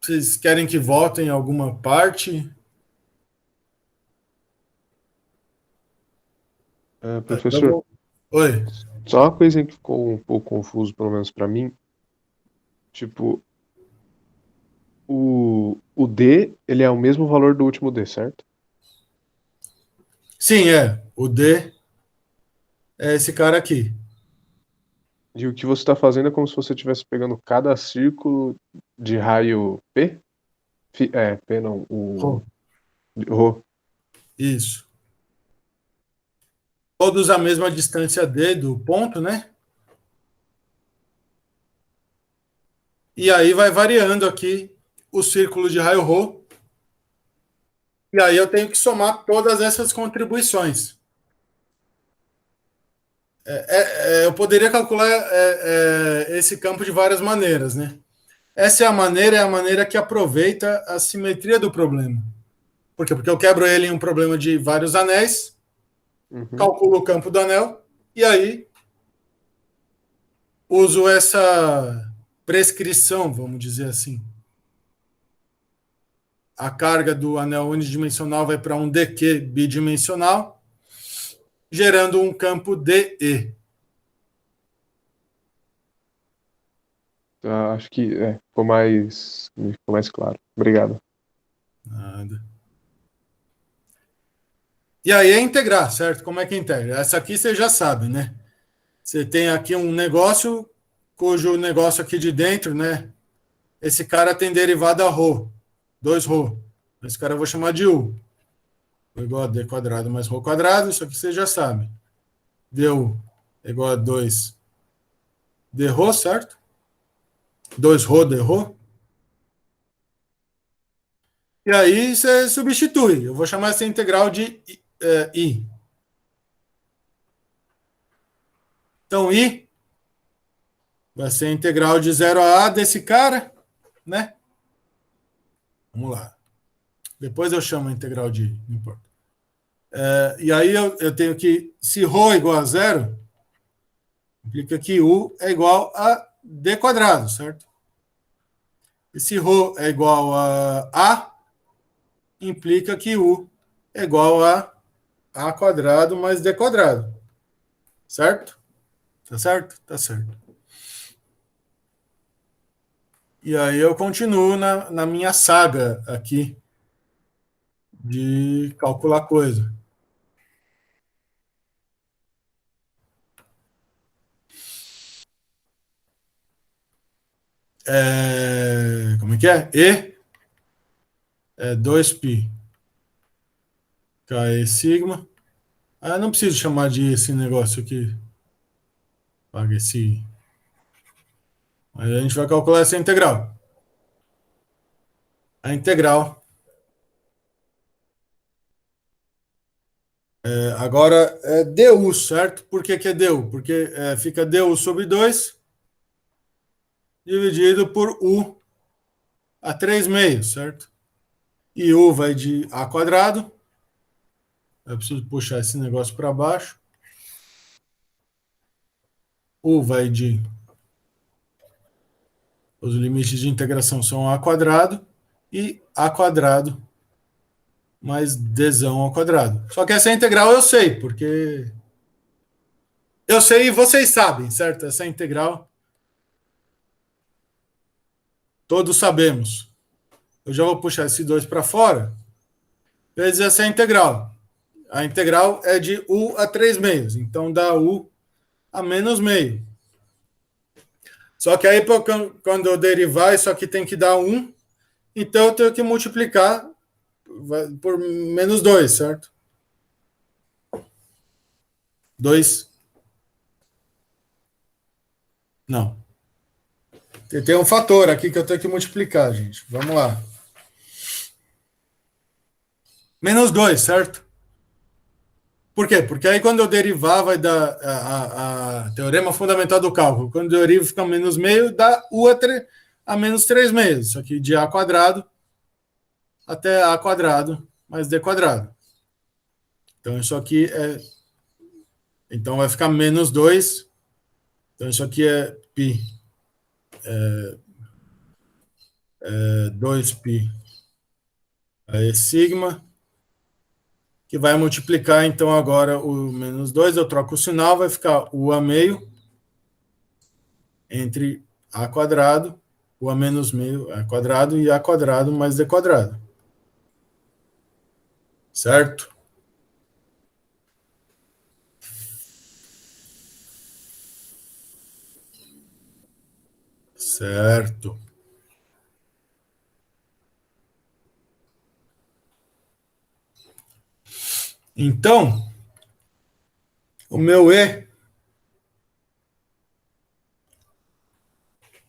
vocês querem que votem em alguma parte? Professor, Oi. só uma coisa que ficou um pouco confuso, pelo menos para mim. Tipo, o D, ele é o mesmo valor do último D, certo? Sim, é. O D é esse cara aqui. E o que você está fazendo é como se você estivesse pegando cada círculo de raio P? P não, o Rho. Rho. Isso. Todos a mesma distância D do ponto, né? E aí vai variando aqui o círculo de raio Rho. E aí eu tenho que somar todas essas contribuições. Eu poderia calcular esse campo de várias maneiras, né? Essa é a maneira que aproveita a simetria do problema. Por quê? Porque eu quebro ele em um problema de vários anéis, Uhum. calculo o campo do anel, e aí uso essa prescrição, vamos dizer assim. A carga do anel unidimensional vai para um DQ bidimensional, gerando um campo DE. Acho que ficou mais claro. Obrigado. Nada. E aí é integrar, certo? Como é que integra? Essa aqui você já sabe, né? Você tem aqui um negócio, cujo negócio aqui de dentro, né? Esse cara tem derivada ρ, 2ρ. Esse cara eu vou chamar de U. Igual a D quadrado mais ρ quadrado, isso aqui você já sabe. Du é igual a 2 dρ, certo? 2ρ dρ. E aí você substitui. Eu vou chamar essa integral de I. Então, I vai ser a integral de 0 a A desse cara, né? Vamos lá. Depois eu chamo a integral de I, não importa. E aí eu tenho que, se ρ é igual a zero, implica que U é igual a D quadrado, certo? E se ρ é igual a, implica que U é igual a quadrado mais D quadrado. Certo? Tá certo? Tá certo. E aí eu continuo na minha saga aqui de calcular coisa. Como é que é? E é 2π K sigma. Não preciso chamar de esse negócio aqui. Paga esse. Aí a gente vai calcular essa integral. A integral. Agora é du, certo? Por que é du? Porque fica du sobre 2 dividido por u a 3 meios, certo? E u vai de a quadrado. Eu preciso puxar esse negócio para baixo. U vai de... Os limites de integração são a quadrado e a quadrado mais dzão ao quadrado. Só que essa integral eu sei, porque... Eu sei e vocês sabem, certo? Essa integral todos sabemos. Eu já vou puxar esse 2 para fora. Vezes essa integral. A integral é de u a 3 meios. Então dá u a menos meio. Só que aí, quando eu derivar, isso aqui tem que dar 1. Então eu tenho que multiplicar por menos 2, certo? 2. Não. Tem um fator aqui que eu tenho que multiplicar, gente. Vamos lá. Menos 2, certo? Por quê? Porque aí quando eu derivar vai dar a teorema fundamental do cálculo. Quando eu derivo fica menos meio, dá u a menos 3 meios. Isso aqui de a quadrado até a quadrado mais d quadrado. Então isso aqui é... Então vai ficar menos 2. Então isso aqui é π. 2π é sigma, que vai multiplicar, então, agora o menos 2, eu troco o sinal, vai ficar u a meio entre a quadrado, u a menos meio a quadrado e a quadrado mais d quadrado. Certo? Certo. Então, o meu E,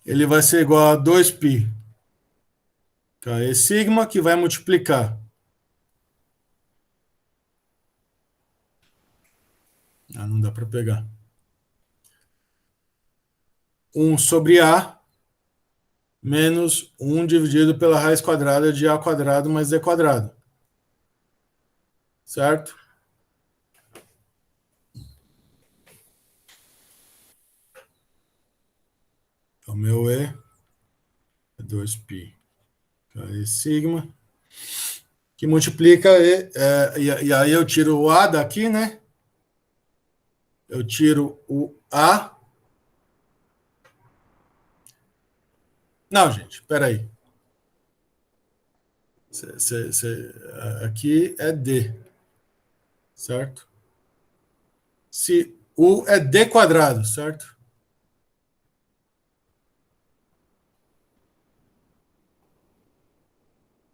ele vai ser igual a 2π KE sigma, que vai multiplicar. Não dá para pegar. 1 sobre A menos 1 dividido pela raiz quadrada de A quadrado mais D quadrado. Certo? O meu E é 2π KE sigma, que multiplica, e aí eu tiro o A daqui, né? Eu tiro o A. Não, gente, espera aí. Aqui é D, certo? Se U é D quadrado, certo?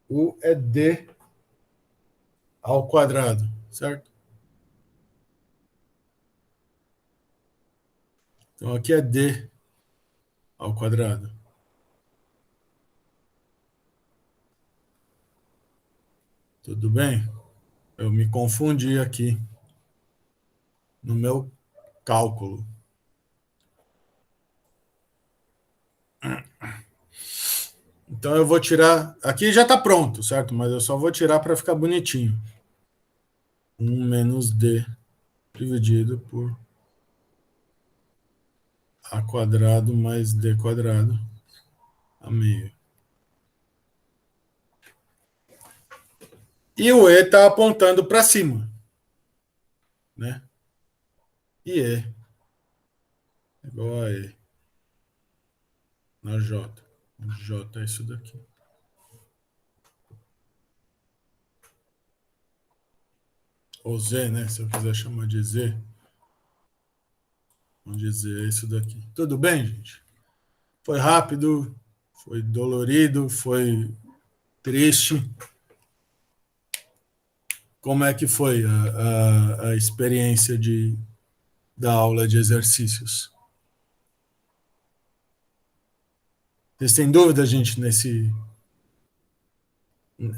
U é D ao quadrado, certo? Então aqui é D ao quadrado. Tudo bem? Eu me confundi aqui no meu cálculo. Então eu vou tirar... Aqui já está pronto, certo? Mas eu só vou tirar para ficar bonitinho. 1 menos D dividido por A quadrado mais D quadrado a meio. E o E está apontando para cima, né? E E é igual a E na J. J é isso daqui. Ou Z, né? Se eu quiser chamar de Z. Vamos dizer isso daqui. Tudo bem, gente? Foi rápido, foi dolorido, foi triste. Como é que foi a experiência da aula de exercícios? Vocês têm dúvida, gente, nesse...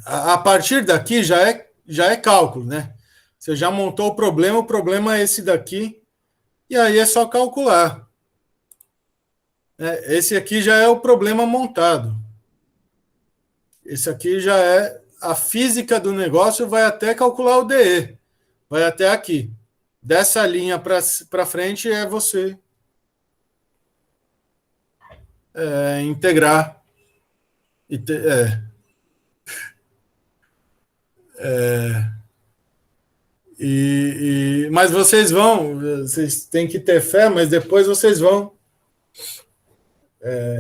A partir daqui já é cálculo, né? Você já montou o problema é esse daqui, e aí é só calcular. Esse aqui já é o problema montado. Esse aqui já é a física do negócio, vai até calcular o DE. Vai até aqui. Dessa linha para frente é você integrar. Mas vocês têm que ter fé, mas depois vocês vão.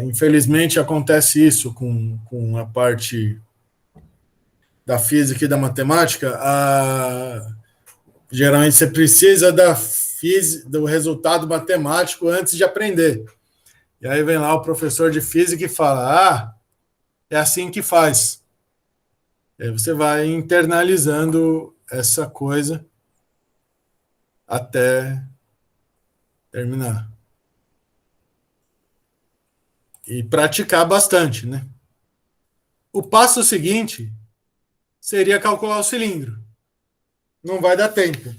Infelizmente acontece isso com a parte da física e da matemática. Geralmente você precisa do resultado matemático antes de aprender. E aí vem lá o professor de física e fala: é assim que faz. E aí você vai internalizando essa coisa até terminar. E praticar bastante, né? O passo seguinte seria calcular o cilindro. Não vai dar tempo.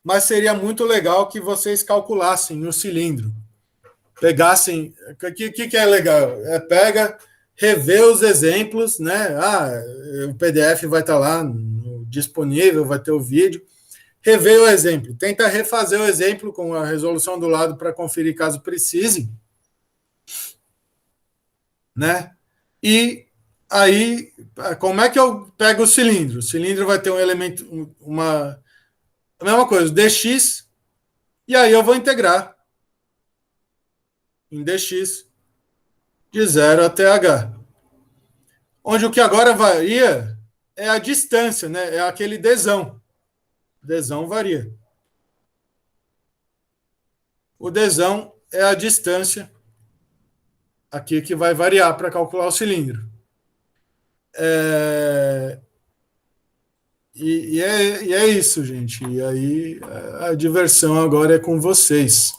Mas seria muito legal que vocês calculassem o cilindro. Pegassem... O que é legal? Pega, rever os exemplos, né? O PDF vai estar lá disponível, vai ter o vídeo. Rever o exemplo. Tenta refazer o exemplo com a resolução do lado para conferir caso precise. Né? E aí, como é que eu pego o cilindro? O cilindro vai ter um elemento, a mesma coisa, dx, e aí eu vou integrar em dx de 0 até h. Onde o que agora varia é a distância, né? É aquele dzão. Dzão varia. O dzão é a distância aqui que vai variar para calcular o cilindro. E é isso, gente. E aí a diversão agora é com vocês.